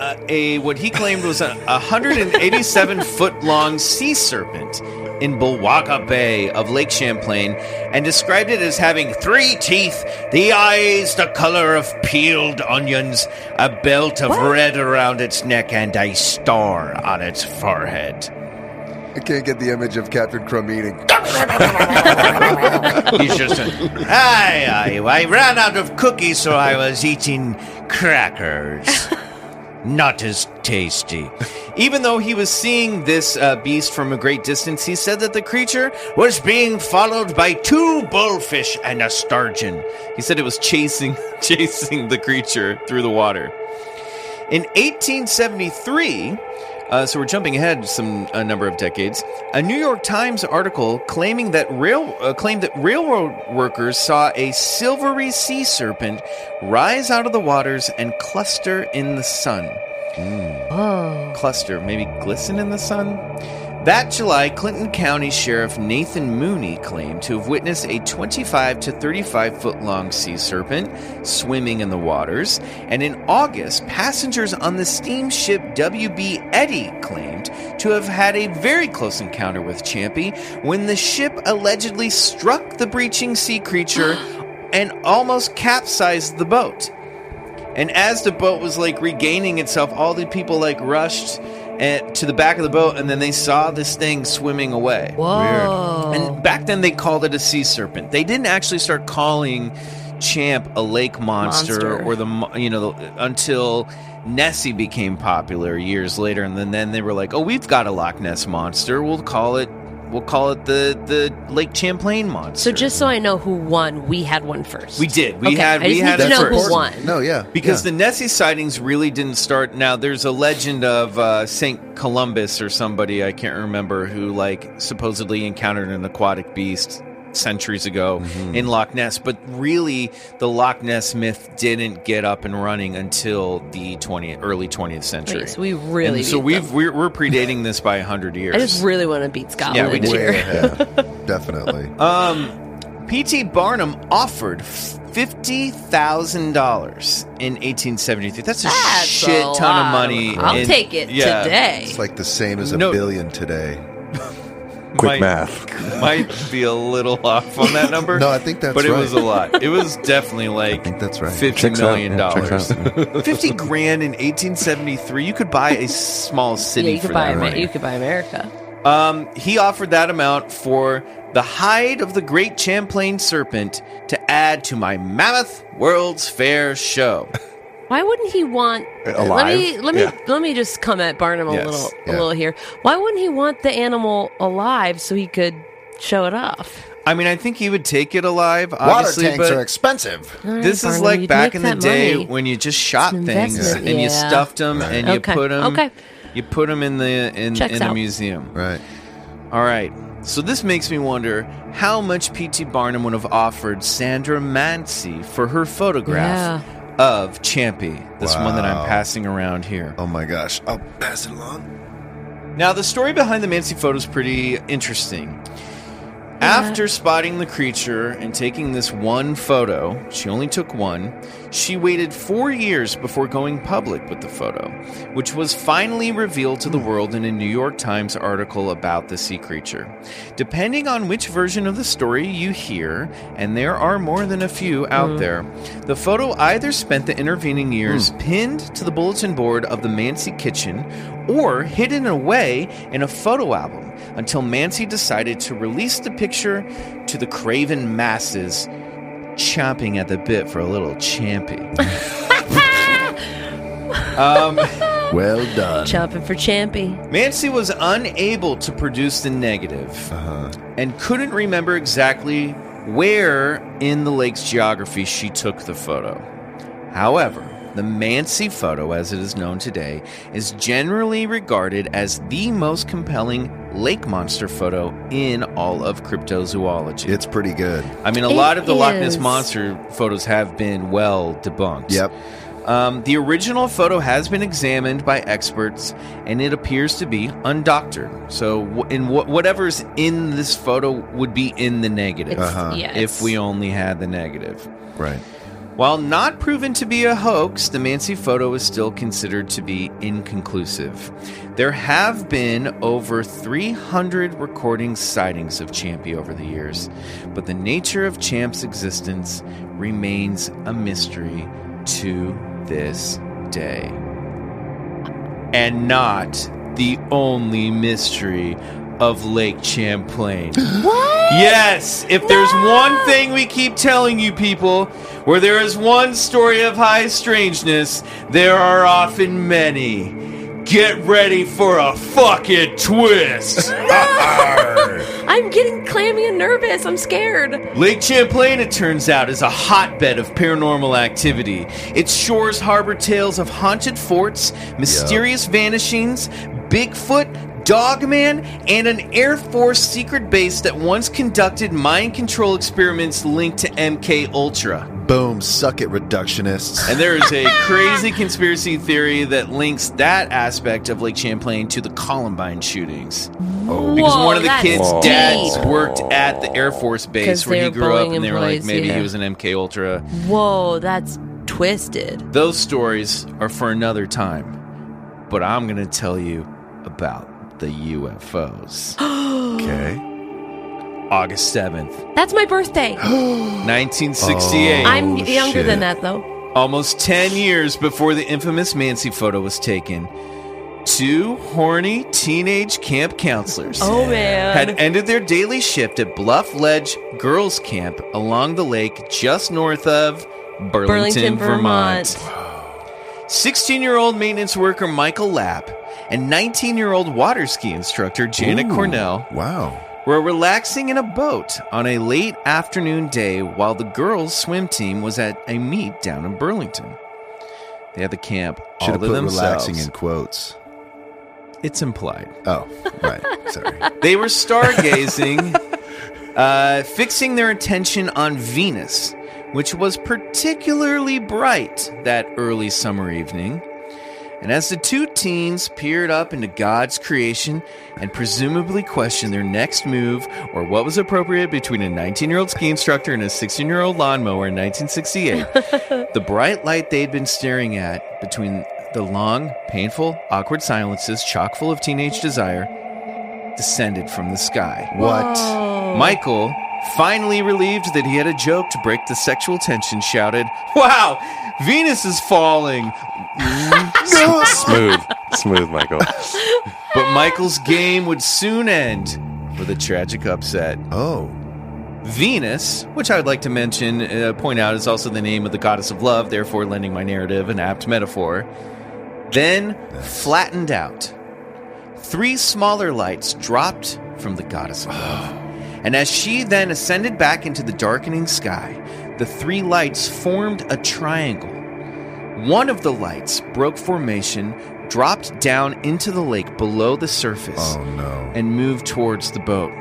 [SPEAKER 2] what he claimed was a 187-foot-long sea serpent in Bulwaga Bay of Lake Champlain, and described it as having 3 teeth, the eyes the color of peeled onions, a belt of red around its neck, and a star on its forehead.
[SPEAKER 3] I can't get the image of Captain Crumb eating.
[SPEAKER 2] He's just I ran out of cookies, so I was eating crackers. Not as tasty. Even though he was seeing this beast from a great distance, he said that the creature was being followed by 2 bullfish and a sturgeon. He said it was chasing the creature through the water. In 1873, so we're jumping ahead a number of decades, a New York Times article claimed that railroad workers saw a silvery sea serpent rise out of the waters and cluster in the sun.
[SPEAKER 5] Oh.
[SPEAKER 2] Cluster, maybe glisten in the sun? That July, Clinton County Sheriff Nathan Mooney claimed to have witnessed a 25 to 35 foot long sea serpent swimming in the waters. And in August, passengers on the steamship WB Eddy claimed to have had a very close encounter with Champy when the ship allegedly struck the breaching sea creature and almost capsized the boat. And as the boat was regaining itself, all the people rushed to the back of the boat, and then they saw this thing swimming away.
[SPEAKER 5] Whoa.
[SPEAKER 2] And back then they called it a sea serpent. They didn't actually start calling Champ a lake monster. Or until Nessie became popular years later, and then they were like, "Oh, we've got a Loch Ness monster. We'll call it the Lake Champlain monster."
[SPEAKER 5] So just so I know who won, we had one first.
[SPEAKER 2] We did.
[SPEAKER 5] I just need to know
[SPEAKER 2] first.
[SPEAKER 5] who won.
[SPEAKER 3] No, yeah.
[SPEAKER 2] Because the Nessie sightings really didn't start. Now, there's a legend of St. Columbus or somebody, I can't remember, who supposedly encountered an aquatic beast centuries ago in Loch Ness. But really, the Loch Ness myth didn't get up and running until the early 20th century.
[SPEAKER 5] Wait, so we really
[SPEAKER 2] so
[SPEAKER 5] beat them.
[SPEAKER 2] we're predating this by 100 years.
[SPEAKER 5] I just really want to beat Scotland
[SPEAKER 2] Yeah, we did.
[SPEAKER 5] here.
[SPEAKER 3] Definitely.
[SPEAKER 2] P.T. Barnum offered $50,000 in 1873. That's a shit
[SPEAKER 5] a
[SPEAKER 2] ton of
[SPEAKER 5] lot
[SPEAKER 2] money.
[SPEAKER 5] I'll take it today.
[SPEAKER 3] It's like the same as a
[SPEAKER 2] No.
[SPEAKER 3] billion today.
[SPEAKER 4] Quick math.
[SPEAKER 2] Might be a little off on that number.
[SPEAKER 3] No, I think that's
[SPEAKER 2] but
[SPEAKER 3] right.
[SPEAKER 2] it was a lot. It was definitely
[SPEAKER 3] I think that's right.
[SPEAKER 2] $50
[SPEAKER 4] Checks out.
[SPEAKER 2] million.
[SPEAKER 4] Yeah, checks out.
[SPEAKER 2] $50 grand in 1873. You could buy a small city
[SPEAKER 5] Yeah, you
[SPEAKER 2] for
[SPEAKER 5] could buy
[SPEAKER 2] that money.
[SPEAKER 5] you could buy America.
[SPEAKER 2] He offered that amount for the hide of the great Champlain serpent to add to my mammoth World's Fair show.
[SPEAKER 5] Why wouldn't he want?
[SPEAKER 4] Alive?
[SPEAKER 5] Let me just come at Barnum a
[SPEAKER 2] Yes.
[SPEAKER 5] little here. Why wouldn't he want the animal alive so he could show it off?
[SPEAKER 2] I mean, I think he would take it alive,
[SPEAKER 6] Water
[SPEAKER 2] obviously,
[SPEAKER 6] tanks
[SPEAKER 2] but
[SPEAKER 6] are expensive.
[SPEAKER 5] All right,
[SPEAKER 2] this is
[SPEAKER 5] Barnum,
[SPEAKER 2] like
[SPEAKER 5] you
[SPEAKER 2] back
[SPEAKER 5] can
[SPEAKER 2] in
[SPEAKER 5] make
[SPEAKER 2] the
[SPEAKER 5] that
[SPEAKER 2] day
[SPEAKER 5] money.
[SPEAKER 2] when you just shot
[SPEAKER 5] It's an
[SPEAKER 2] things
[SPEAKER 5] investment,
[SPEAKER 2] and you
[SPEAKER 5] yeah.
[SPEAKER 2] stuffed them and you
[SPEAKER 5] Okay,
[SPEAKER 2] put them
[SPEAKER 5] okay.
[SPEAKER 2] you put them in the
[SPEAKER 5] Checks
[SPEAKER 2] the
[SPEAKER 5] out.
[SPEAKER 2] museum.
[SPEAKER 3] Right.
[SPEAKER 2] All right. So this makes me wonder how much P.T. Barnum would have offered Sandra Mancy for her photograph of Champy, this one that I'm
[SPEAKER 3] Wow.
[SPEAKER 2] passing around here.
[SPEAKER 3] Oh my gosh. I'll pass it along.
[SPEAKER 2] Now, the story behind the Mancy photo is pretty interesting. After spotting the creature and taking this one photo, she only took one, she waited 4 years before going public with the photo, which was finally revealed to the world in a New York Times article about the sea creature. Depending on which version of the story you hear, and there are more than a few out there, the photo either spent the intervening years pinned to the bulletin board of the Mancy kitchen or hidden away in a photo album until Mancy decided to release the picture to the craven masses, chomping at the bit for a little champy.
[SPEAKER 3] Well done.
[SPEAKER 5] Chomping for Champy.
[SPEAKER 2] Mancy was unable to produce the negative and couldn't remember exactly where in the lake's geography she took the photo. However, the Mancy photo, as it is known today, is generally regarded as the most compelling lake monster photo in all of cryptozoology.
[SPEAKER 3] It's pretty good.
[SPEAKER 2] I mean, a lot of the Loch Ness Monster photos have been well debunked.
[SPEAKER 3] Yep.
[SPEAKER 2] The original photo has been examined by experts, and it appears to be undoctored. So whatever's in this photo would be in the negative if we only had the negative.
[SPEAKER 3] Right.
[SPEAKER 2] While not proven to be a hoax, the Mancy photo is still considered to be inconclusive. There have been over 300 recording sightings of Champy over the years, but the nature of Champ's existence remains a mystery to this day. And not the only mystery of Lake Champlain.
[SPEAKER 5] What?
[SPEAKER 2] Yes, if there's one thing we keep telling you people, where there is one story of high strangeness, there are often many. Get ready for a fucking twist.
[SPEAKER 5] I'm getting clammy and nervous. I'm scared.
[SPEAKER 2] Lake Champlain, it turns out, is a hotbed of paranormal activity. Its shores harbor tales of haunted forts, mysterious vanishings, Bigfoot, Dogman, and an Air Force secret base that once conducted mind control experiments linked to MK Ultra.
[SPEAKER 3] Boom, suck it, reductionists.
[SPEAKER 2] And there is a crazy conspiracy theory that links that aspect of Lake Champlain to the Columbine shootings. Because one of the kids' dads worked at the Air Force base where he grew up, and they were like, maybe he was an MK Ultra.
[SPEAKER 5] Whoa, that's twisted.
[SPEAKER 2] Those stories are for another time. But I'm going to tell you about the UFOs.
[SPEAKER 3] Okay.
[SPEAKER 2] August 7th.
[SPEAKER 5] That's my birthday.
[SPEAKER 2] 1968.
[SPEAKER 5] I'm younger than that, though.
[SPEAKER 2] Almost 10 years before the infamous Mancy photo was taken, two horny teenage camp counselors had ended their daily shift at Bluff Ledge Girls Camp along the lake just north of Burlington, Vermont. 16-year-old maintenance worker Michael Lapp and 19-year-old water ski instructor Janet Cornell were relaxing in a boat on a late afternoon day while the girls' swim team was at a meet down in Burlington. They had the camp all to themselves.
[SPEAKER 3] Relaxing in quotes.
[SPEAKER 2] It's implied.
[SPEAKER 3] Oh, right. Sorry.
[SPEAKER 2] They were stargazing, fixing their attention on Venus, which was particularly bright that early summer evening. And as the two teens peered up into God's creation and presumably questioned their next move or what was appropriate between a 19-year-old ski instructor and a 16-year-old lawnmower in 1968, the bright light they'd been staring at between the long, painful, awkward silences chock full of teenage desire descended from the sky.
[SPEAKER 3] What?
[SPEAKER 2] Michael, finally relieved that he had a joke to break the sexual tension, shouted, "Wow, Venus is falling."
[SPEAKER 4] Smooth, Michael.
[SPEAKER 2] But Michael's game would soon end with a tragic upset. Venus, which I would like to mention, point out, is also the name of the goddess of love, therefore lending my narrative an apt metaphor, then flattened out. 3 smaller lights dropped from the goddess of love. And as she then ascended back into the darkening sky, the 3 lights formed a triangle. One of the lights broke formation, dropped down into the lake below the surface, and moved towards the boat.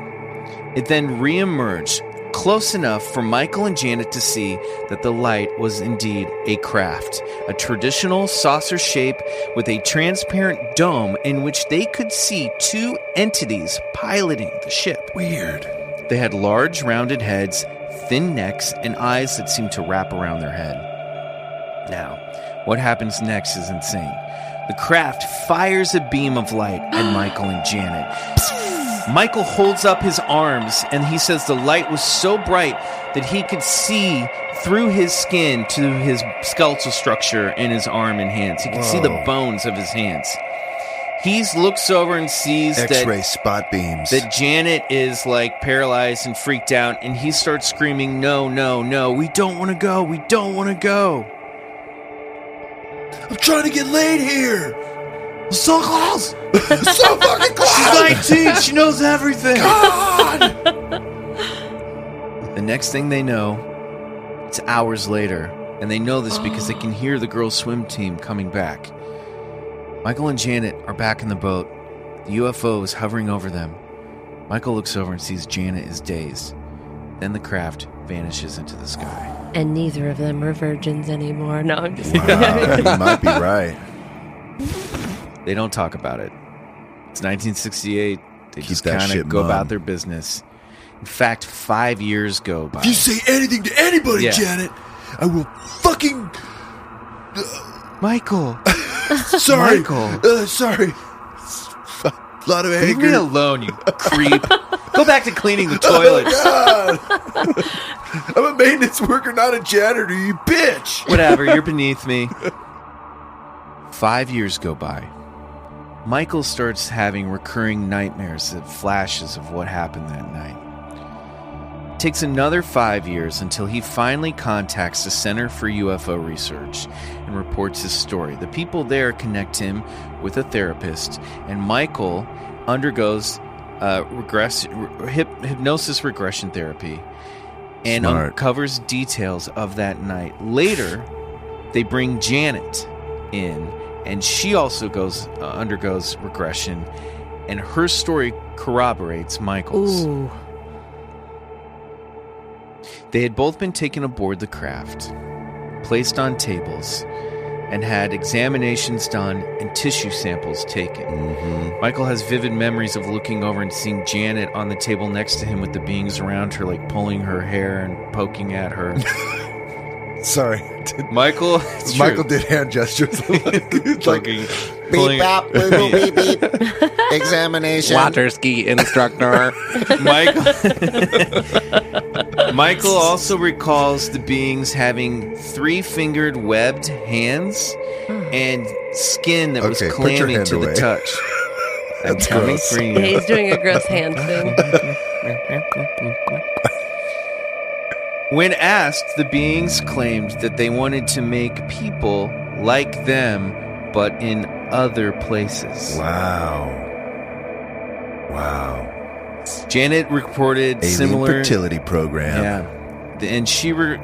[SPEAKER 2] It then reemerged, close enough for Michael and Janet to see that the light was indeed a craft, a traditional saucer shape with a transparent dome in which they could see two entities piloting the ship.
[SPEAKER 3] Weird.
[SPEAKER 2] They had large, rounded heads, thin necks, and eyes that seemed to wrap around their head. Now, what happens next is insane. The craft fires a beam of light at Michael and Janet. Michael holds up his arms, and he says the light was so bright that he could see through his skin to his skeletal structure in his arm and hands. He could see the bones of his hands. He looks over and sees
[SPEAKER 3] X-ray spot beams.
[SPEAKER 2] that Janet is like paralyzed and freaked out, and he starts screaming, "No, no, no, we don't want to go, we don't want to go.
[SPEAKER 1] I'm trying to get laid here. So close.
[SPEAKER 3] So fucking close.
[SPEAKER 2] She's 19, she knows everything."
[SPEAKER 1] God.
[SPEAKER 2] The next thing they know, it's hours later, and they know this because they can hear the girls' swim team coming back. Michael and Janet are back in the boat. The UFO is hovering over them. Michael looks over and sees Janet is dazed. Then the craft vanishes into the sky.
[SPEAKER 5] And neither of them are virgins anymore. No, I'm just
[SPEAKER 3] Wow, you might be right.
[SPEAKER 2] They don't talk about it. It's 1968. They
[SPEAKER 3] Keep
[SPEAKER 2] just
[SPEAKER 3] that
[SPEAKER 2] kind
[SPEAKER 3] shit
[SPEAKER 2] of go
[SPEAKER 3] mum.
[SPEAKER 2] about their business. In fact, 5 years go by.
[SPEAKER 1] If you say anything to anybody,
[SPEAKER 2] Yeah.
[SPEAKER 1] Janet, I will fucking...
[SPEAKER 2] Michael,
[SPEAKER 1] Sorry.
[SPEAKER 2] Michael.
[SPEAKER 1] Sorry. A lot of
[SPEAKER 2] leave me
[SPEAKER 1] anger.
[SPEAKER 2] alone, you creep. Go back to cleaning the toilets.
[SPEAKER 1] God. I'm a maintenance worker, not a janitor, you bitch.
[SPEAKER 2] Whatever, you're beneath me. 5 years go by. Michael starts having recurring nightmares and flashes of what happened that night. It takes another 5 years until he finally contacts the Center for UFO Research and reports his story. The people there connect him with a therapist, and Michael undergoes hypnosis regression therapy and
[SPEAKER 3] Smart.
[SPEAKER 2] uncovers details of that night. Later, they bring Janet in, and she also undergoes regression, and her story corroborates Michael's.
[SPEAKER 5] Ooh.
[SPEAKER 2] They had both been taken aboard the craft, placed on tables, and had examinations done and tissue samples taken. Michael has vivid memories of looking over and seeing Janet on the table next to him with the beings around her, like pulling her hair and poking at her.
[SPEAKER 3] Sorry.
[SPEAKER 2] Michael, it's true.
[SPEAKER 3] Michael did hand gestures.
[SPEAKER 2] Poking,
[SPEAKER 6] Beep,
[SPEAKER 2] pulling-
[SPEAKER 6] bop, boop, boop, beep, beep. Examination.
[SPEAKER 4] Water ski instructor.
[SPEAKER 2] Michael also recalls the beings having three-fingered webbed hands and skin that was
[SPEAKER 3] Okay, put your
[SPEAKER 2] clammy
[SPEAKER 3] hand
[SPEAKER 2] to the
[SPEAKER 3] away.
[SPEAKER 2] touch. I'm
[SPEAKER 3] That's
[SPEAKER 2] coming
[SPEAKER 3] gross.
[SPEAKER 2] for
[SPEAKER 5] Yeah,
[SPEAKER 2] you.
[SPEAKER 5] he's doing a gross hand thing.
[SPEAKER 2] When asked, the beings claimed that they wanted to make people like them, but in other places.
[SPEAKER 3] Wow.
[SPEAKER 2] Janet reported
[SPEAKER 3] Alien
[SPEAKER 2] similar
[SPEAKER 3] fertility program.
[SPEAKER 2] Yeah, and her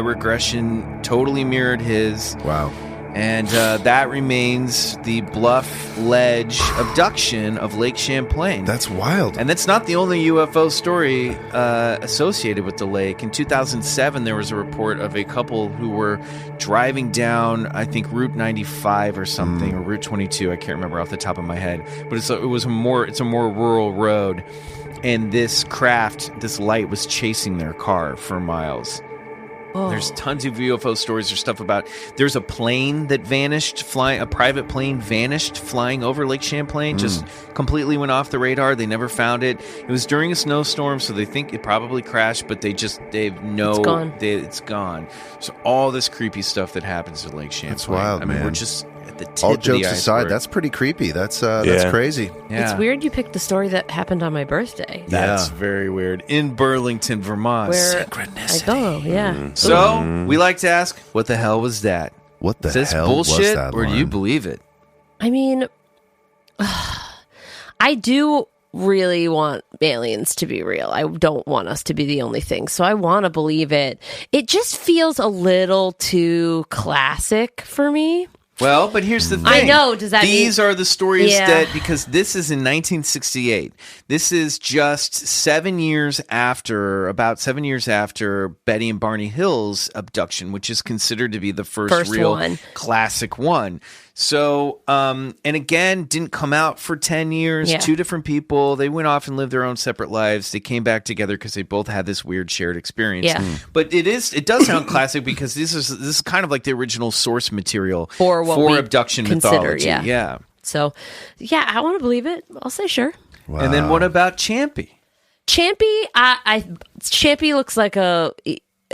[SPEAKER 2] regression totally mirrored his.
[SPEAKER 3] Wow.
[SPEAKER 2] And that remains the Bluff Ledge abduction of Lake Champlain.
[SPEAKER 3] That's wild.
[SPEAKER 2] And that's not the only UFO story associated with the lake. In 2007, there was a report of a couple who were driving down, I think, Route 95 or something, or Route 22. I can't remember off the top of my head. But it's a more rural road. And this light was chasing their car for miles. There's tons of UFO stories or stuff about. There's a plane that vanished, a private plane vanished flying over Lake Champlain, just completely went off the radar. They never found it. It was during a snowstorm, so they think it probably crashed, but it's gone. It's gone. So all this creepy stuff that happens at Lake Champlain.
[SPEAKER 3] That's wild,
[SPEAKER 2] I mean,
[SPEAKER 3] man.
[SPEAKER 2] we're just at the tip
[SPEAKER 3] All
[SPEAKER 2] of the
[SPEAKER 3] jokes aside,
[SPEAKER 2] iceberg.
[SPEAKER 3] that's pretty creepy. That's
[SPEAKER 4] Yeah.
[SPEAKER 3] crazy.
[SPEAKER 2] Yeah.
[SPEAKER 5] It's weird you picked the story that happened on my birthday.
[SPEAKER 2] That's very weird. In Burlington, Vermont.
[SPEAKER 5] Where I go, yeah.
[SPEAKER 2] So we like to ask, what the hell was that?
[SPEAKER 3] What the
[SPEAKER 2] Is this
[SPEAKER 3] hell
[SPEAKER 2] bullshit,
[SPEAKER 3] was that?
[SPEAKER 2] or do you
[SPEAKER 3] Lauren?
[SPEAKER 2] believe it?
[SPEAKER 5] I mean, I do really want aliens to be real. I don't want us to be the only thing. So I want to believe it. It just feels a little too classic for me.
[SPEAKER 2] Well, but here's the thing.
[SPEAKER 5] I know. Does that
[SPEAKER 2] These
[SPEAKER 5] mean...
[SPEAKER 2] are the stories
[SPEAKER 5] Yeah.
[SPEAKER 2] that, because this is in 1968. This is just 7 years after, about 7 years after Betty and Barney Hill's abduction, which is considered to be the first real
[SPEAKER 5] one.
[SPEAKER 2] classic one. So, and again, didn't come out for 10 years.
[SPEAKER 5] Yeah.
[SPEAKER 2] 2 different people. They went off and lived their own separate lives. They came back together because they both had this weird shared experience.
[SPEAKER 5] Yeah.
[SPEAKER 2] But it does sound classic because this is kind of like the original source material
[SPEAKER 5] For what we
[SPEAKER 2] abduction
[SPEAKER 5] consider,
[SPEAKER 2] mythology.
[SPEAKER 5] yeah. So, yeah, I want to believe it. I'll say sure.
[SPEAKER 3] Wow.
[SPEAKER 2] And then what about Champy?
[SPEAKER 5] Champy, Champy looks like a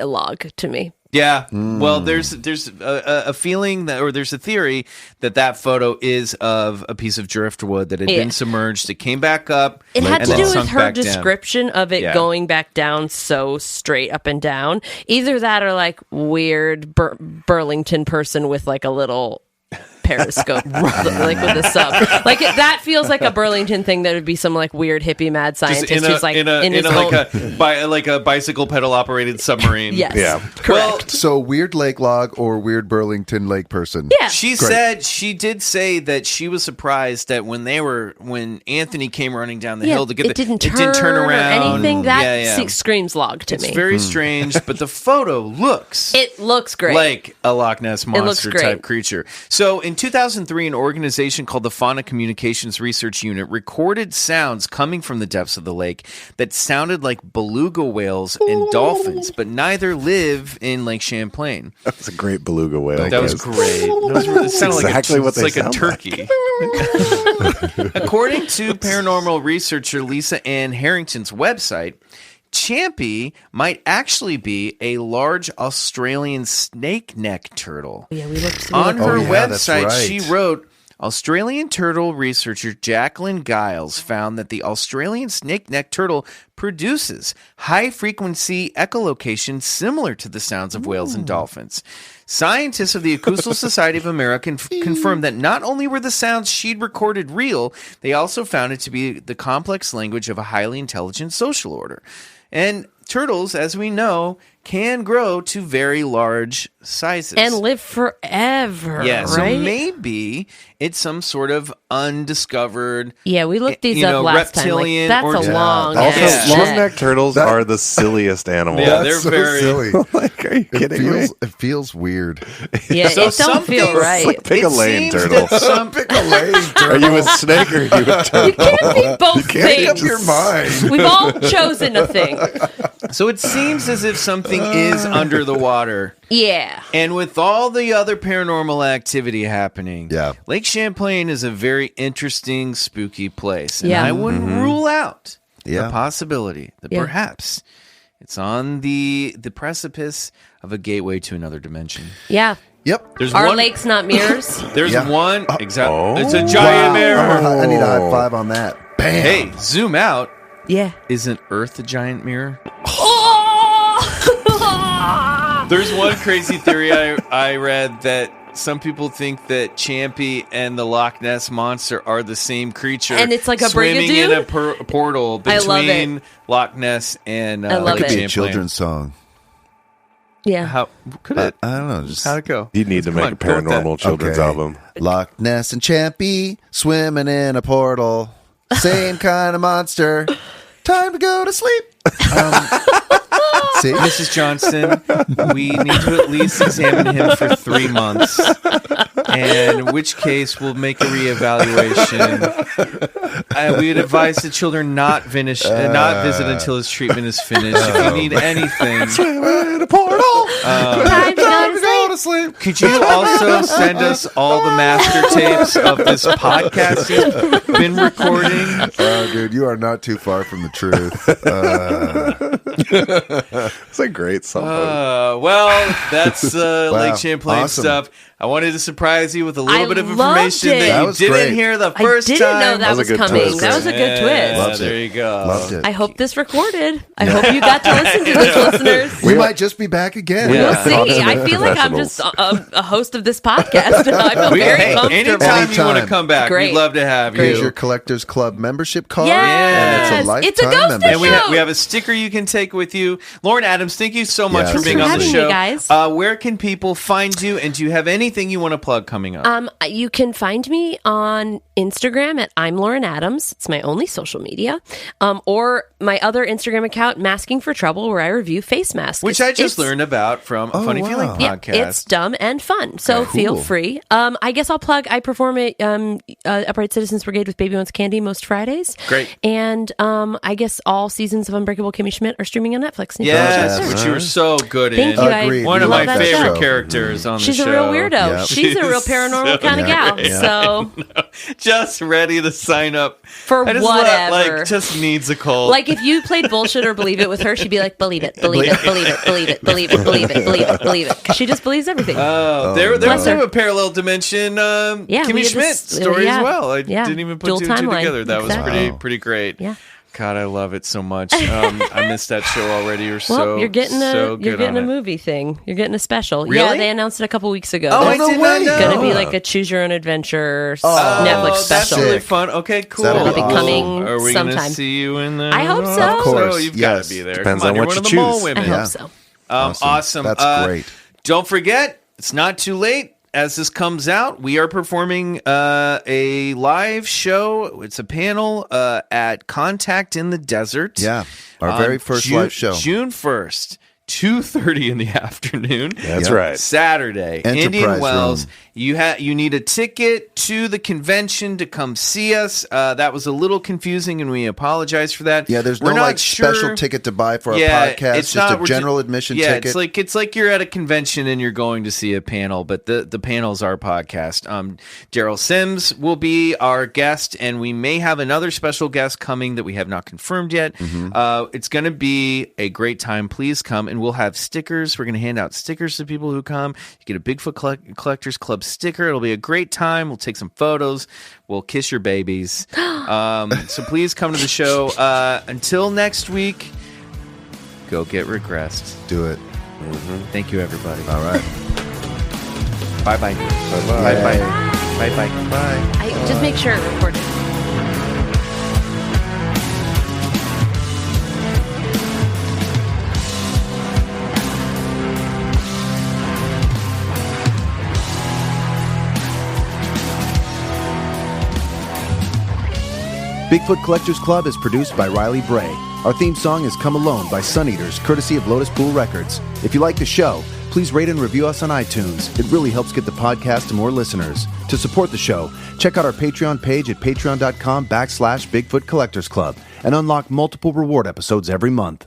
[SPEAKER 5] log to me.
[SPEAKER 2] Yeah. Well, there's a feeling that, or there's a theory that photo is of a piece of driftwood that had been submerged. It came back up.
[SPEAKER 5] It had
[SPEAKER 2] and
[SPEAKER 5] to
[SPEAKER 2] then
[SPEAKER 5] do with
[SPEAKER 2] sunk
[SPEAKER 5] her
[SPEAKER 2] back down.
[SPEAKER 5] description of it going back down so straight up and down. Either that or like weird Burlington person with like a little periscope, like with a sub. Like that feels like a Burlington thing that would be some like weird hippie mad scientist who's like in his own...
[SPEAKER 2] like a bicycle pedal operated submarine.
[SPEAKER 5] Yes.
[SPEAKER 4] Yeah.
[SPEAKER 5] Correct.
[SPEAKER 2] Well,
[SPEAKER 3] So weird lake log or weird Burlington lake person.
[SPEAKER 5] Yeah.
[SPEAKER 2] She did say that she was surprised that when Anthony came running down the hill to get
[SPEAKER 5] it didn't turn
[SPEAKER 2] around
[SPEAKER 5] or anything. That screams log to
[SPEAKER 2] it's
[SPEAKER 5] me.
[SPEAKER 2] very strange, but the photo looks
[SPEAKER 5] It looks great.
[SPEAKER 2] like a Loch Ness
[SPEAKER 5] looks
[SPEAKER 2] monster
[SPEAKER 5] great.
[SPEAKER 2] type creature. So in 2003, an organization called the Fauna Communications Research Unit recorded sounds coming from the depths of the lake that sounded like beluga whales and dolphins, but neither live in Lake Champlain.
[SPEAKER 4] That's a great beluga whale.
[SPEAKER 2] That was great. It sounded
[SPEAKER 4] exactly
[SPEAKER 2] like
[SPEAKER 4] what they
[SPEAKER 2] like a
[SPEAKER 4] sound
[SPEAKER 2] turkey. According to paranormal researcher Lisa Ann Harrington's website, Champy might actually be a large Australian snake neck turtle.
[SPEAKER 5] Yeah, we looked
[SPEAKER 2] On her
[SPEAKER 3] that's
[SPEAKER 2] website,
[SPEAKER 3] right.
[SPEAKER 2] she wrote, Australian turtle researcher Jacqueline Giles found that the Australian snake-neck turtle produces high-frequency echolocation similar to the sounds of whales and dolphins. Scientists of the Acoustic Society of America confirmed that not only were the sounds she'd recorded real, they also found it to be the complex language of a highly intelligent social order. And turtles, as we know, can grow to very large sizes.
[SPEAKER 5] and live forever.
[SPEAKER 2] Yeah, so
[SPEAKER 5] right?
[SPEAKER 2] maybe it's some sort of undiscovered.
[SPEAKER 5] Yeah, we looked these
[SPEAKER 2] you
[SPEAKER 5] up
[SPEAKER 2] know,
[SPEAKER 5] last time.
[SPEAKER 2] reptilian
[SPEAKER 5] Like,
[SPEAKER 2] or-
[SPEAKER 5] that's a
[SPEAKER 2] Yeah.
[SPEAKER 5] long.
[SPEAKER 4] Also,
[SPEAKER 5] ass
[SPEAKER 2] Yeah.
[SPEAKER 4] long
[SPEAKER 5] shit.
[SPEAKER 4] neck turtles are the silliest animal.
[SPEAKER 2] Yeah,
[SPEAKER 3] That's
[SPEAKER 2] they're
[SPEAKER 3] so
[SPEAKER 2] very-
[SPEAKER 3] silly.
[SPEAKER 4] Like, are you kidding me?
[SPEAKER 3] It feels weird.
[SPEAKER 5] Yeah,
[SPEAKER 2] So
[SPEAKER 5] it don't feel
[SPEAKER 2] something-
[SPEAKER 5] right.
[SPEAKER 4] Like, pick a lane
[SPEAKER 2] seems
[SPEAKER 4] turtle.
[SPEAKER 2] that some-
[SPEAKER 3] Pick a lane,
[SPEAKER 4] Are you a snake or are you a turtle?
[SPEAKER 5] You can't be both
[SPEAKER 3] Make up
[SPEAKER 5] things.
[SPEAKER 3] your mind.
[SPEAKER 5] We've all chosen a thing.
[SPEAKER 2] So it seems as if something is under the water.
[SPEAKER 5] Yeah.
[SPEAKER 2] And with all the other paranormal activity happening,
[SPEAKER 3] Yeah.
[SPEAKER 2] Lake Champlain is a very interesting, spooky place. And
[SPEAKER 5] Yeah.
[SPEAKER 2] I wouldn't rule out
[SPEAKER 3] Yeah.
[SPEAKER 2] the possibility that
[SPEAKER 5] Yeah.
[SPEAKER 2] perhaps it's on the precipice of a gateway to another dimension.
[SPEAKER 5] Yeah.
[SPEAKER 3] Yep.
[SPEAKER 2] There's
[SPEAKER 5] Are
[SPEAKER 2] one,
[SPEAKER 5] lakes not mirrors?
[SPEAKER 2] There's
[SPEAKER 3] Yeah.
[SPEAKER 2] one. Exactly.
[SPEAKER 4] Oh.
[SPEAKER 2] It's a giant mirror.
[SPEAKER 3] I need a high five on that. Bam.
[SPEAKER 2] Hey, zoom out.
[SPEAKER 5] Yeah.
[SPEAKER 2] Isn't Earth a giant mirror?
[SPEAKER 5] Oh!
[SPEAKER 2] There's one crazy theory I read that some people think that Champy and the Loch Ness Monster are the same creature.
[SPEAKER 5] And it's like a
[SPEAKER 2] swimming
[SPEAKER 5] brigadoon?
[SPEAKER 2] in a portal
[SPEAKER 5] I love
[SPEAKER 2] between
[SPEAKER 5] it.
[SPEAKER 2] Loch Ness and
[SPEAKER 5] I love
[SPEAKER 3] That could be
[SPEAKER 2] Champlain.
[SPEAKER 3] a children's song.
[SPEAKER 5] Yeah.
[SPEAKER 2] How could it?
[SPEAKER 3] I don't know. Just
[SPEAKER 2] How'd it go?
[SPEAKER 4] You need to
[SPEAKER 2] Come
[SPEAKER 4] make
[SPEAKER 2] on,
[SPEAKER 4] a
[SPEAKER 2] go with that.
[SPEAKER 4] paranormal children's
[SPEAKER 3] Okay.
[SPEAKER 4] album.
[SPEAKER 3] Loch Ness and Champy swimming in a portal. Same kind of monster. Time to go to sleep. See?
[SPEAKER 2] Mrs. Johnson, we need to at least examine him for 3 months. And in which case, we'll make a reevaluation. We would advise the children not visit until his treatment is finished. If you need anything,
[SPEAKER 5] Time to go to sleep.
[SPEAKER 2] could you also send us all the master tapes of this podcast you've been recording?
[SPEAKER 3] Oh, dude, you are not too far from the truth.
[SPEAKER 4] It's a great song.
[SPEAKER 2] Well, that's Lake Champlain
[SPEAKER 3] Awesome.
[SPEAKER 2] stuff. I wanted to surprise you with a little
[SPEAKER 5] I
[SPEAKER 2] bit of
[SPEAKER 5] loved
[SPEAKER 2] information
[SPEAKER 5] it.
[SPEAKER 2] that
[SPEAKER 3] That
[SPEAKER 2] you
[SPEAKER 3] was
[SPEAKER 2] didn't
[SPEAKER 3] great.
[SPEAKER 2] hear the
[SPEAKER 5] I
[SPEAKER 2] first
[SPEAKER 5] didn't
[SPEAKER 2] time.
[SPEAKER 5] know that
[SPEAKER 4] was a
[SPEAKER 5] was
[SPEAKER 4] good
[SPEAKER 5] coming.
[SPEAKER 4] twist.
[SPEAKER 5] That was a good twist.
[SPEAKER 3] Loved
[SPEAKER 2] There
[SPEAKER 3] it.
[SPEAKER 2] you go.
[SPEAKER 3] Loved it.
[SPEAKER 5] I hope this recorded. I hope you got to listen to this, listeners.
[SPEAKER 3] We might just be back again.
[SPEAKER 5] We'll
[SPEAKER 2] Yeah.
[SPEAKER 5] see. I feel like I'm just a host of this podcast. I feel very
[SPEAKER 2] Hey,
[SPEAKER 5] comfortable.
[SPEAKER 2] anytime you want to
[SPEAKER 3] Anytime.
[SPEAKER 2] come back,
[SPEAKER 5] Great.
[SPEAKER 2] we'd love to have
[SPEAKER 3] Here's
[SPEAKER 2] you.
[SPEAKER 3] your Collectors Club membership card.
[SPEAKER 5] Yes.
[SPEAKER 3] And it's a lifetime
[SPEAKER 5] It's a ghost
[SPEAKER 3] membership.
[SPEAKER 2] And
[SPEAKER 5] show.
[SPEAKER 2] we have a sticker you can take with you. Lauren Adams, thank you so much
[SPEAKER 3] Yeah,
[SPEAKER 2] for being on the
[SPEAKER 5] thanks for
[SPEAKER 2] show.
[SPEAKER 5] having me, guys.
[SPEAKER 2] Where can people find you? And do you have anything anything you want to plug coming up?
[SPEAKER 5] You can find me on Instagram at I'm Lauren Adams. It's my only social media. Or my other Instagram account, Masking for Trouble, where I review face masks.
[SPEAKER 2] Which I just learned about from a Funny Feeling podcast.
[SPEAKER 5] Yeah, it's dumb and fun. So feel free. I guess I'll plug, I perform at Upright Citizens Brigade with Baby Wants Candy most Fridays.
[SPEAKER 2] Great.
[SPEAKER 5] And I guess all seasons of Unbreakable Kimmy Schmidt are streaming on Netflix.
[SPEAKER 2] Yes, which you were so good
[SPEAKER 5] Thank
[SPEAKER 2] in.
[SPEAKER 5] you.
[SPEAKER 3] Agreed.
[SPEAKER 2] One of
[SPEAKER 5] love
[SPEAKER 2] my
[SPEAKER 5] that
[SPEAKER 2] favorite
[SPEAKER 5] show.
[SPEAKER 2] characters on
[SPEAKER 5] She's
[SPEAKER 2] the show.
[SPEAKER 5] a real weirdo.
[SPEAKER 3] Yep.
[SPEAKER 5] She's a real paranormal kind of gal. So
[SPEAKER 2] Just ready to sign up
[SPEAKER 5] for
[SPEAKER 2] I just
[SPEAKER 5] whatever.
[SPEAKER 2] just needs a cult.
[SPEAKER 5] Like if you played bullshit or believe it with her, she'd be like, believe it, believe it, believe it, believe it, believe it, believe it, believe it, believe it. Because she just believes everything.
[SPEAKER 2] there was
[SPEAKER 5] her.
[SPEAKER 2] a parallel dimension Kimmy Schmidt story as well. I didn't even put
[SPEAKER 5] Dual
[SPEAKER 2] two and two
[SPEAKER 5] timeline.
[SPEAKER 2] together. That
[SPEAKER 5] Exactly.
[SPEAKER 2] was pretty great.
[SPEAKER 5] Yeah.
[SPEAKER 2] God, I love it so much. I missed that show already. You're
[SPEAKER 5] Well, you're getting
[SPEAKER 2] so
[SPEAKER 5] a
[SPEAKER 2] good on it.
[SPEAKER 5] movie thing. You're getting a special.
[SPEAKER 2] Really?
[SPEAKER 5] Yeah, they announced it a couple weeks ago.
[SPEAKER 2] Oh, I
[SPEAKER 5] It's
[SPEAKER 2] did not know.
[SPEAKER 5] going to be like a choose your own adventure Netflix
[SPEAKER 2] That's
[SPEAKER 5] special.
[SPEAKER 2] really fun. Okay, cool.
[SPEAKER 3] That'll be
[SPEAKER 5] coming
[SPEAKER 2] Are we
[SPEAKER 5] sometime.
[SPEAKER 2] gonna see you in there?
[SPEAKER 5] I hope so.
[SPEAKER 3] Of course,
[SPEAKER 2] You've
[SPEAKER 3] yes.
[SPEAKER 2] got to be there.
[SPEAKER 4] Depends
[SPEAKER 2] Come
[SPEAKER 4] on
[SPEAKER 2] you're
[SPEAKER 4] what
[SPEAKER 2] one
[SPEAKER 4] you
[SPEAKER 2] of the mall
[SPEAKER 4] choose.
[SPEAKER 2] women.
[SPEAKER 5] I hope so.
[SPEAKER 2] Awesome.
[SPEAKER 3] That's great.
[SPEAKER 2] Don't forget, it's not too late. As this comes out, we are performing a live show. It's a panel at Contact in the Desert.
[SPEAKER 3] Yeah, our very first live show.
[SPEAKER 2] June 1st, 2:30 in the afternoon.
[SPEAKER 4] That's
[SPEAKER 3] Yep.
[SPEAKER 4] right.
[SPEAKER 2] Saturday,
[SPEAKER 3] Enterprise
[SPEAKER 2] Indian Wells.
[SPEAKER 3] room.
[SPEAKER 2] You need a ticket to the convention to come see us. That was a little confusing, and we apologize for that.
[SPEAKER 3] Yeah, there's
[SPEAKER 2] We're
[SPEAKER 3] no
[SPEAKER 2] not
[SPEAKER 3] like
[SPEAKER 2] sure.
[SPEAKER 3] special ticket to buy for a
[SPEAKER 2] Yeah,
[SPEAKER 3] podcast.
[SPEAKER 2] it's
[SPEAKER 3] Just
[SPEAKER 2] not-
[SPEAKER 3] a
[SPEAKER 2] we're
[SPEAKER 3] general admission ticket.
[SPEAKER 2] It's like you're at a convention and you're going to see a panel, but the panel's our podcast. Daryl Sims will be our guest, and we may have another special guest coming that we have not confirmed yet. It's going to be a great time. Please come, and we'll have stickers. We're going to hand out stickers to people who come. You get a Bigfoot Collectors Club sticker. It'll be a great time. We'll take some photos. We'll kiss your babies. So please come to the show. Until next week, go get regressed.
[SPEAKER 3] Do it.
[SPEAKER 2] Thank you, everybody.
[SPEAKER 3] All right.
[SPEAKER 2] Bye-bye.
[SPEAKER 4] Bye-bye.
[SPEAKER 2] Bye-bye. Bye-bye.
[SPEAKER 3] Bye.
[SPEAKER 5] I just make sure it records.
[SPEAKER 7] Bigfoot Collectors Club is produced by Riley Bray. Our theme song is Come Alone by Suneaters, courtesy of Lotuspool Records. If you like the show, please rate and review us on iTunes. It really helps get the podcast to more listeners. To support the show, check out our Patreon page at patreon.com/Bigfoot Collectors Club and unlock multiple reward episodes every month.